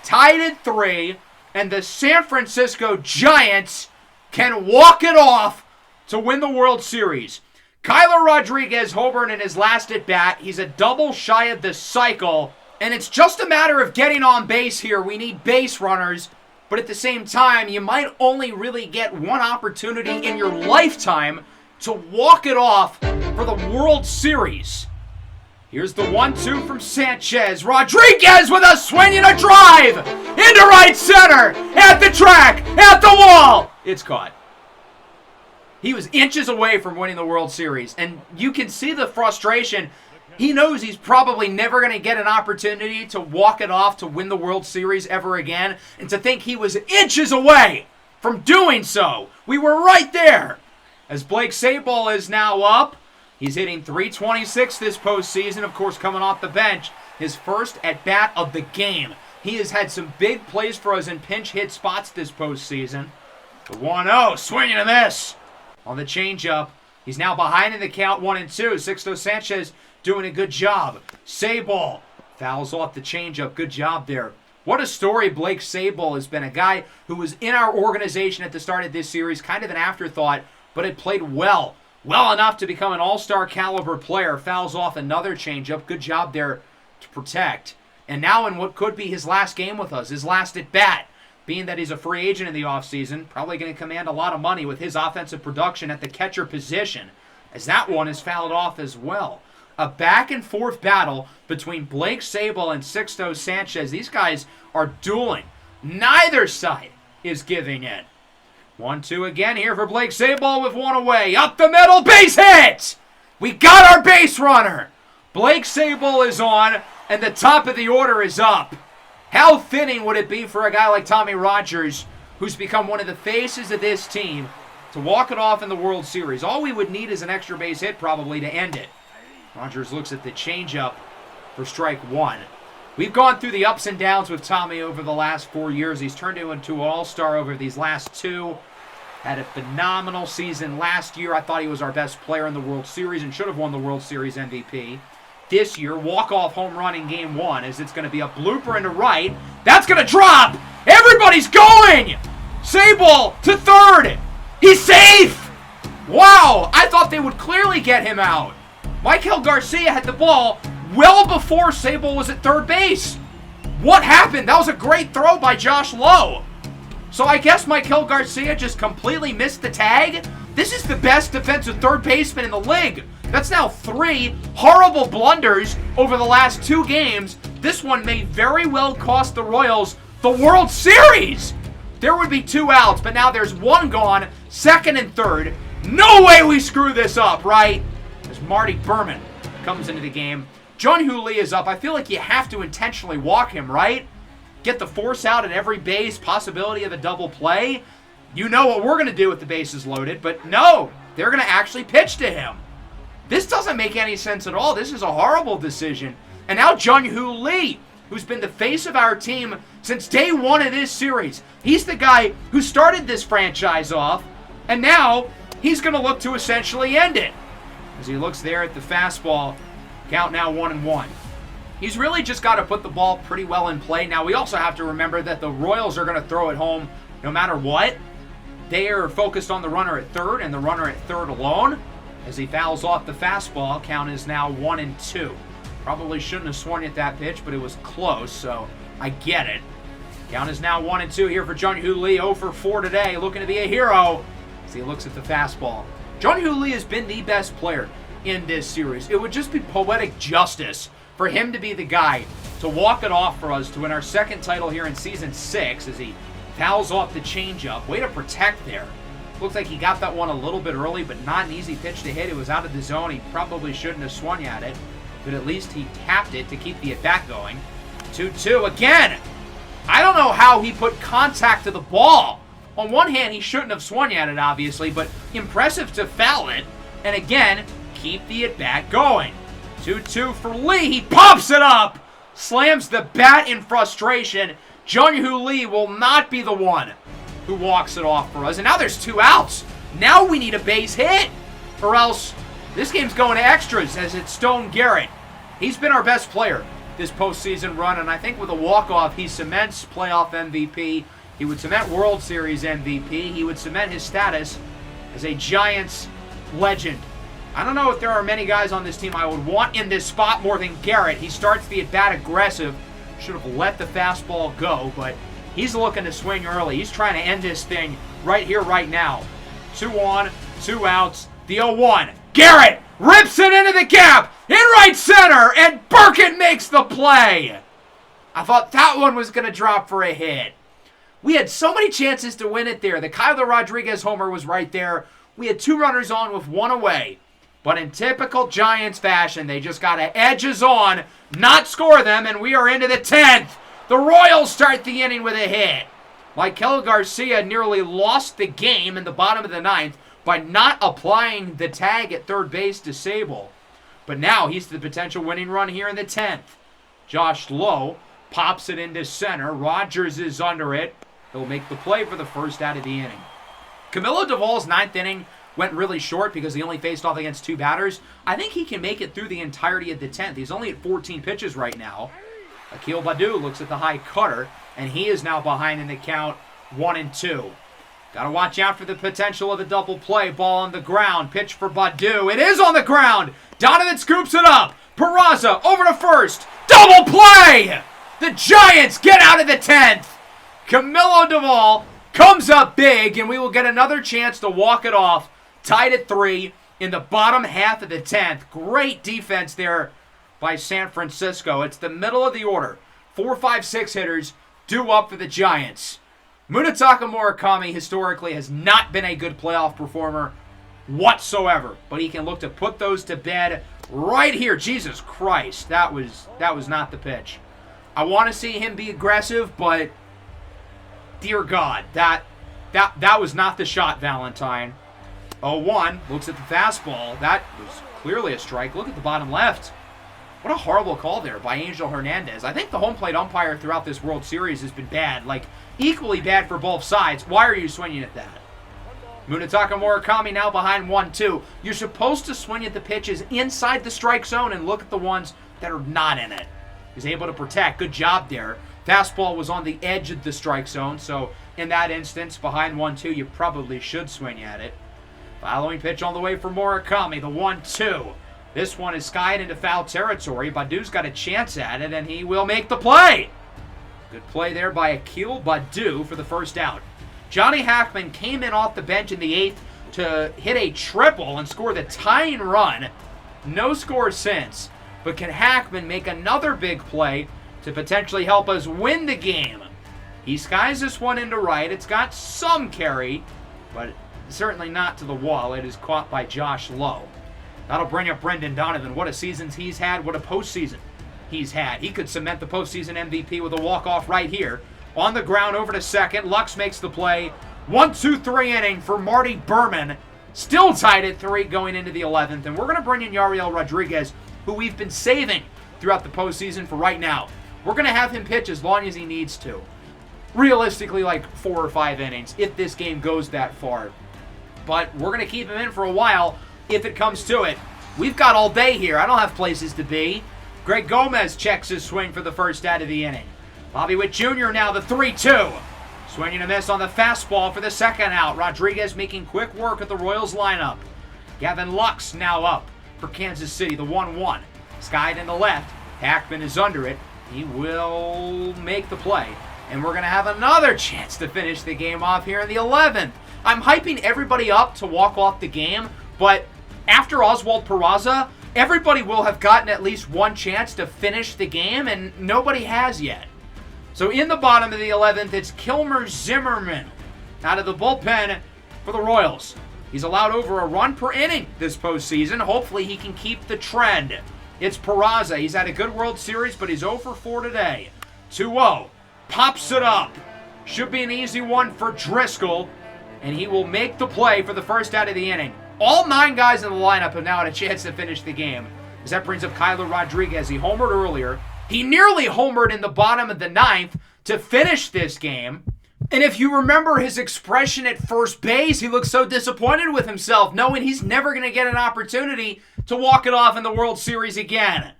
Tied at 3. And the San Francisco Giants can walk it off to win the World Series. Kyler Rodriguez homered in his last at-bat. He's a double shy of the cycle. And it's just a matter of getting on base here. We need base runners. But at the same time, you might only really get one opportunity in your lifetime to walk it off for the World Series. Here's the 1-2 from Sanchez. Rodriguez with a swing and a drive into right center, at the track, at the wall. It's caught. He was inches away from winning the World Series, and you can see the frustration. He knows he's probably never going to get an opportunity to walk it off to win the World Series ever again, and to think he was inches away from doing so. We were right there. As Blake Sabol is now up, he's hitting .326 this postseason, of course, coming off the bench. His first at-bat of the game. He has had some big plays for us in pinch hit spots this postseason. The 1-0, swing and a miss on the changeup. He's now behind in the count, 1-2. Sixto Sanchez doing a good job. Sabol fouls off the changeup. Good job there. What a story Blake Sabol has been. A guy who was in our organization at the start of this series, kind of an afterthought, but had played well enough to become an all-star caliber player. Fouls off another changeup. Good job there to protect. And now in what could be his last game with us, his last at-bat, being that he's a free agent in the offseason, probably going to command a lot of money with his offensive production at the catcher position, as that one is fouled off as well. A back-and-forth battle between Blake Sabol and Sixto Sanchez. These guys are dueling. Neither side is giving in. 1-2 again here for Blake Sabol with 1 away. Up the middle, base hit! We got our base runner! Blake Sabol is on, and the top of the order is up. How thinning would it be for a guy like Tommy Rogers, who's become one of the faces of this team, to walk it off in the World Series? All we would need is an extra base hit probably to end it. Rogers looks at the changeup for strike 1. We've gone through the ups and downs with Tommy over the last 4 years. He's turned into an all-star over these last 2. Had a phenomenal season last year. I thought he was our best player in the World Series and should have won the World Series MVP. This year, walk-off home run in Game 1, as it's going to be a blooper into right. That's going to drop! Everybody's going! Sabol to third! He's safe! Wow! I thought they would clearly get him out. Michael Garcia had the ball well before Sabol was at third base. What happened? That was a great throw by Josh Lowe. So I guess Michael Garcia just completely missed the tag? This is the best defensive third baseman in the league. That's now 3 horrible blunders over the last 2 games. This one may very well cost the Royals the World Series. There would be 2 outs, but now there's 1 gone, second and third. No way we screw this up, right? As Marty Berman comes into the game. Jun-Hoo Lee is up. I feel like you have to intentionally walk him, right? Get the force out at every base, possibility of a double play. You know what we're going to do with the bases loaded, but no, they're going to actually pitch to him. This doesn't make any sense at all. This is a horrible decision. And now Jun-Hoo Lee, who's been the face of our team since day 1 of this series. He's the guy who started this franchise off, and now he's going to look to essentially end it. As he looks there at the fastball, count now 1-1. He's really just got to put the ball pretty well in play. Now, we also have to remember that the Royals are going to throw it home no matter what. They are focused on the runner at third and the runner at third alone. As he fouls off the fastball, count is now 1-2. Probably shouldn't have swung at that pitch, but it was close, so I get it. Count is now 1-2 here for Jung-Hoo Lee. 0 for 4 today, looking to be a hero as he looks at the fastball. Jung-Hoo Lee has been the best player in this series. It would just be poetic justice for him to be the guy to walk it off for us to win our second title here in Season 6 as he fouls off the changeup. Way to protect there. Looks like he got that one a little bit early, but not an easy pitch to hit. It was out of the zone. He probably shouldn't have swung at it, but at least he tapped it to keep the at-bat going. 2-2 again. I don't know how he put contact to the ball. On one hand, he shouldn't have swung at it, obviously, but impressive to foul it. And again, keep the at-bat going. 2-2 for Lee. He pops it up. Slams the bat in frustration. Jung-Hoo Lee will not be the one who walks it off for us. And now there's 2 outs. Now we need a base hit, or else this game's going to extras as it's Stone Garrett. He's been our best player this postseason run, and I think with a walk-off, he cements playoff MVP. He would cement World Series MVP. He would cement his status as a Giants legend. I don't know if there are many guys on this team I would want in this spot more than Garrett. He starts the at-bat aggressive. Should have let the fastball go, but he's looking to swing early. He's trying to end this thing right here, right now. 2 on, 2 outs, the 0-1. Garrett rips it into the gap in right center, and Burkett makes the play. I thought that one was going to drop for a hit. We had so many chances to win it there. The Kyler Rodriguez homer was right there. We had 2 runners on with 1 away. But in typical Giants fashion, they just got to edges on, not score them, and we are into the 10th. The Royals start the inning with a hit. Michael Garcia nearly lost the game in the bottom of the 9th by not applying the tag at third base to Sable. But now he's the potential winning run here in the 10th. Josh Lowe pops it into center. Rogers is under it. He'll make the play for the first out of the inning. Camilo Duvall's 9th inning went really short because he only faced off against 2 batters. I think he can make it through the entirety of the 10th. He's only at 14 pitches right now. Akil Baddoo looks at the high cutter, and he is now behind in the count, 1-2. Got to watch out for the potential of a double play. Ball on the ground. Pitch for Baddoo. It is on the ground. Donovan scoops it up. Peraza over to first. Double play! The Giants get out of the 10th. Camilo Duvall comes up big, and we will get another chance to walk it off. Tied at 3 in the bottom half of the 10th. Great defense there by San Francisco. It's the middle of the order. 4, 5, 6 hitters due up for the Giants. Munetaka Murakami historically has not been a good playoff performer whatsoever, but he can look to put those to bed right here. Jesus Christ, that was not the pitch. I want to see him be aggressive, but dear God, that was not the shot, Valentine. 0-1, looks at the fastball. That was clearly a strike. Look at the bottom left. What a horrible call there by Angel Hernandez. I think the home plate umpire throughout this World Series has been bad, like equally bad for both sides. Why are you swinging at that? Munetaka Murakami now behind 1-2. You're supposed to swing at the pitches inside the strike zone and look at the ones that are not in it. He's able to protect. Good job there. Fastball was on the edge of the strike zone, so in that instance, behind 1-2, you probably should swing at it. Following pitch on the way for Murakami, the 1-2. This one is skied into foul territory. Baddoo's got a chance at it, and he will make the play. Good play there by Akil Baddoo for the first out. Johnny Hackman came in off the bench in the 8th to hit a triple and score the tying run. No score since. But can Hackman make another big play to potentially help us win the game? He skies this one into right. It's got some carry, but certainly not to the wall. It is caught by Josh Lowe. That'll bring up Brendan Donovan. What a season he's had. What a postseason he's had. He could cement the postseason MVP with a walk-off right here. On the ground over to second. Lux makes the play. 1-2-3 inning for Marty Berman. Still tied at 3 going into the 11th. And we're going to bring in Yariel Rodriguez, who we've been saving throughout the postseason for right now. We're going to have him pitch as long as he needs to. Realistically, like 4 or 5 innings, if this game goes that far. But we're going to keep him in for a while if it comes to it. We've got all day here. I don't have places to be. Greg Gomez checks his swing for the first out of the inning. Bobby Witt Jr. now the 3-2. Swing and a miss on the fastball for the second out. Rodriguez making quick work at the Royals lineup. Gavin Lux now up for Kansas City, the 1-1. Skied in the left. Hackman is under it. He will make the play. And we're going to have another chance to finish the game off here in the 11th. I'm hyping everybody up to walk off the game, but after Oswald Peraza, everybody will have gotten at least one chance to finish the game, and nobody has yet. So in the bottom of the 11th, it's Kilmer Zimmerman out of the bullpen for the Royals. He's allowed over a run per inning this postseason. Hopefully he can keep the trend. It's Peraza. He's had a good World Series, but he's 0 for 4 today. 2-0. Pops it up. Should be an easy one for Driscoll, and he will make the play for the first out of the inning. All 9 guys in the lineup have now had a chance to finish the game, as that brings up Kyler Rodriguez. He homered earlier. He nearly homered in the bottom of the 9th to finish this game. And if you remember his expression at first base, he looked so disappointed with himself, knowing he's never going to get an opportunity to walk it off in the World Series again.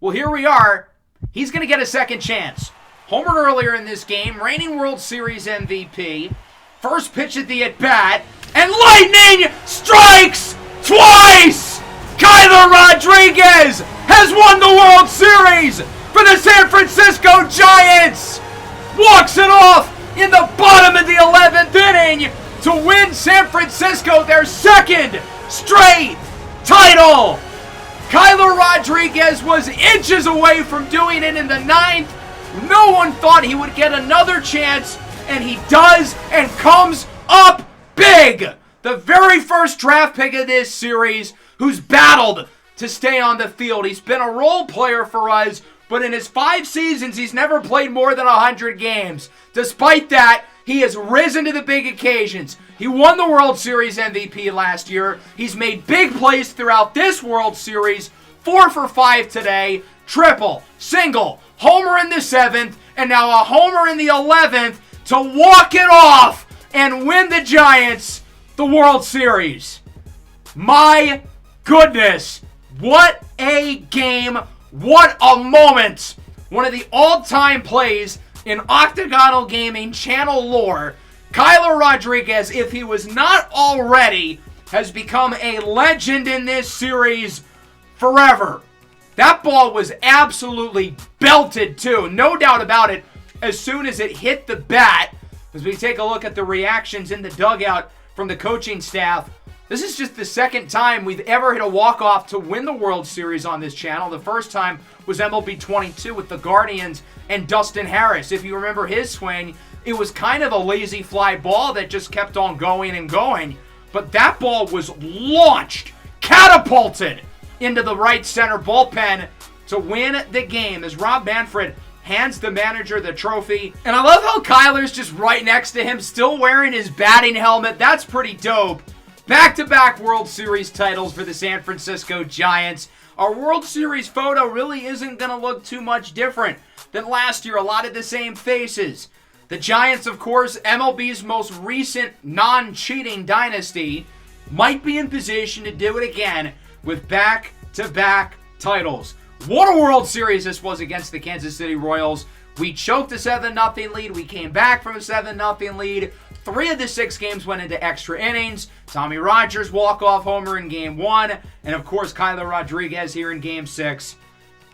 Well, here we are. He's going to get a second chance. Homered earlier in this game, reigning World Series MVP. First pitch at the at-bat, and lightning strikes twice! Kyler Rodriguez has won the World Series for the San Francisco Giants! Walks it off in the bottom of the 11th inning to win San Francisco their second straight title! Kyler Rodriguez was inches away from doing it in the 9th. No one thought he would get another chance, and he does, and comes up big. The very first draft pick of this series, who's battled to stay on the field. He's been a role player for us, but in his 5 seasons, he's never played more than 100 games. Despite that, he has risen to the big occasions. He won the World Series MVP last year. He's made big plays throughout this World Series. 4 for 5 today. Triple, single, homer in the 7th, and now a homer in the 11th to walk it off and win the Giants the World Series. My goodness, what a game, what a moment. One of the all-time plays in Octagonal Gaming channel lore. Kyler Rodriguez, if he was not already, has become a legend in this series forever. That ball was absolutely belted too, no doubt about it, as soon as it hit the bat. As we take a look at the reactions in the dugout from the coaching staff, this is just the second time we've ever hit a walk-off to win the World Series on this channel. The first time was MLB 22 with the Guardians and Dustin Harris. If you remember his swing, it was kind of a lazy fly ball that just kept on going and going. But that ball was launched, catapulted into the right center bullpen to win the game as Rob Manfred hands the manager the trophy. And I love how Kyler's just right next to him, still wearing his batting helmet. That's pretty dope. Back-to-back World Series titles for the San Francisco Giants. Our World Series photo really isn't going to look too much different than last year. A lot of the same faces. The Giants, of course, MLB's most recent non-cheating dynasty, might be in position to do it again with back-to-back titles. What a World Series this was against the Kansas City Royals. We choked a 7-0 lead. We came back from a 7-0 lead. 3 of the 6 games went into extra innings. Tommy Rogers walk-off homer in Game 1. And, of course, Kyler Rodriguez here in Game 6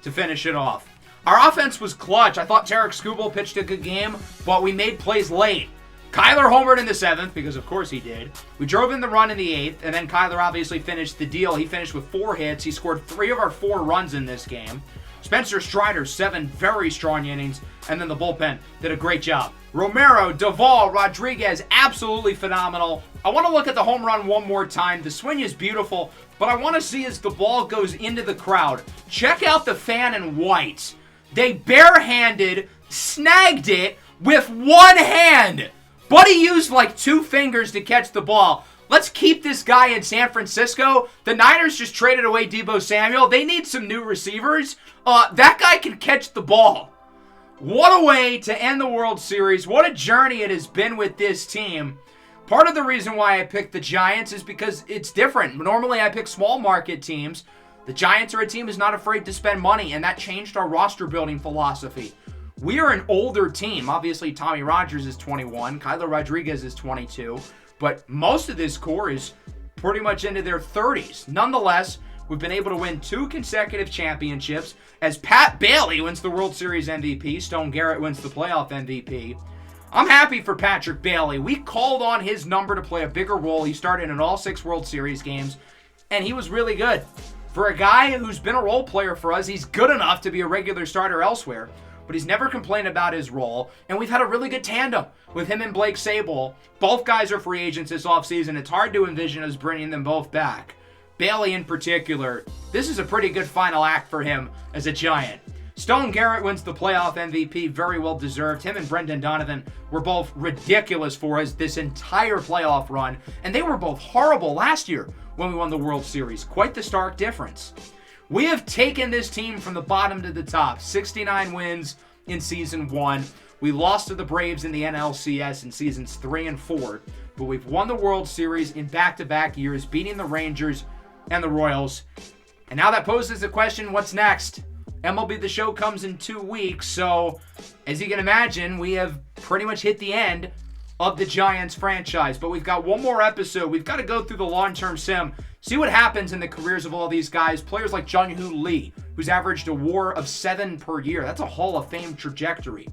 to finish it off. Our offense was clutch. I thought Tarek Skubal pitched a good game, but we made plays late. Kyler homered in the 7th, because of course he did. We drove in the run in the 8th, and then Kyler obviously finished the deal. He finished with 4 hits. He scored 3 of our 4 runs in this game. Spencer Strider, 7 very strong innings, and then the bullpen did a great job. Romero, Duvall, Rodriguez, absolutely phenomenal. I want to look at the home run one more time. The swing is beautiful, but I want to see as the ball goes into the crowd. Check out the fan in white. They barehanded, snagged it with one hand. Buddy used like 2 fingers to catch the ball. Let's keep this guy in San Francisco. The Niners just traded away Deebo Samuel. They need some new receivers. That guy can catch the ball. What a way to end the World Series. What a journey it has been with this team. Part of the reason why I picked the Giants is because it's different. Normally I pick small market teams. The Giants are a team who's not afraid to spend money, and that changed our roster building philosophy. We are an older team. Obviously, Tommy Rogers is 21. Kyler Rodriguez is 22. But most of this core is pretty much into their 30s. Nonetheless, We've been able to win 2 consecutive championships as Pat Bailey wins the World Series MVP. Stone Garrett wins the playoff MVP. I'm happy for Patrick Bailey. We called on his number to play a bigger role. He started in all 6 World Series games, and he was really good. For a guy who's been a role player for us, he's good enough to be a regular starter elsewhere, but he's never complained about his role, and we've had a really good tandem with him and Blake Sable. Both guys are free agents this offseason. It's hard to envision us bringing them both back. Bailey in particular, this is a pretty good final act for him as a Giant. Stone Garrett wins the playoff MVP, very well deserved. Him and Brendan Donovan were both ridiculous for us this entire playoff run, and they were both horrible last year when we won the World Series. Quite the stark difference. We have taken this team from the bottom to the top. 69 wins in Season 1. We lost to the Braves in the NLCS in Seasons 3 and 4, but we've won the World Series in back-to-back years, beating the Rangers and the Royals. And now that poses the question, what's next? MLB The Show comes in 2 weeks, so as you can imagine, we have pretty much hit the end of the Giants franchise. But we've got one more episode. We've got to go through the long-term sim, see what happens in the careers of all these guys. Players like Jung-Hoo Lee, who's averaged a WAR of 7 per year. That's a Hall of Fame trajectory.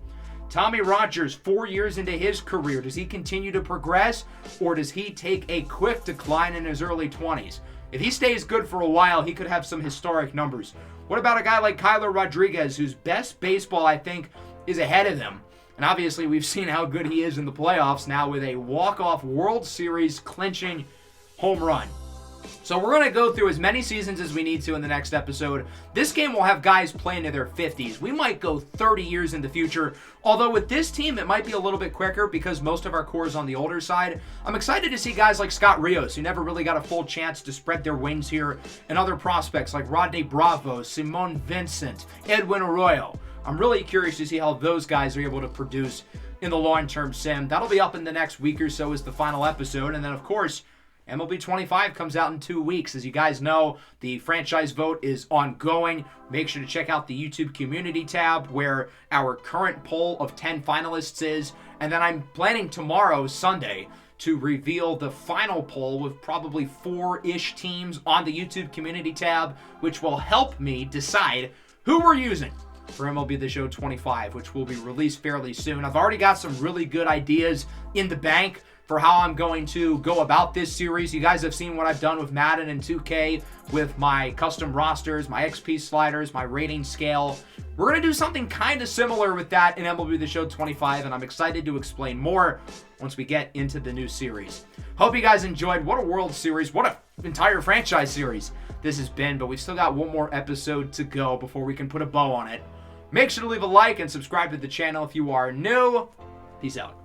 Tommy Rogers, 4 years into his career. Does he continue to progress, or does he take a quick decline in his early 20s? If he stays good for a while, he could have some historic numbers. What about a guy like Kyler Rodriguez, whose best baseball, I think, is ahead of him? And obviously, we've seen how good he is in the playoffs now with a walk-off World Series clinching home run. So we're going to go through as many seasons as we need to in the next episode. This game will have guys playing in their 50s. We might go 30 years in the future. Although with this team, it might be a little bit quicker because most of our core is on the older side. I'm excited to see guys like Scott Rios, who never really got a full chance to spread their wings here, and other prospects like Rodney Bravo, Simone Vincent, Edwin Arroyo. I'm really curious to see how those guys are able to produce in the long-term sim. That'll be up in the next week or so as the final episode. And then, of course, MLB 25 comes out in 2 weeks. As you guys know, the franchise vote is ongoing. Make sure to check out the YouTube community tab where our current poll of 10 finalists is. And then I'm planning tomorrow, Sunday, to reveal the final poll with probably 4-ish teams on the YouTube community tab, which will help me decide who we're using for MLB The Show 25, which will be released fairly soon. I've already got some really good ideas in the bank for how I'm going to go about this series. You guys have seen what I've done with Madden and 2K with my custom rosters, my XP sliders, my rating scale. We're going to do something kind of similar with that in MLB The Show 25, and I'm excited to explain more once we get into the new series. Hope you guys enjoyed. What a World Series. What an entire franchise series this has been, but we've still got one more episode to go before we can put a bow on it. Make sure to leave a like and subscribe to the channel if you are new. Peace out.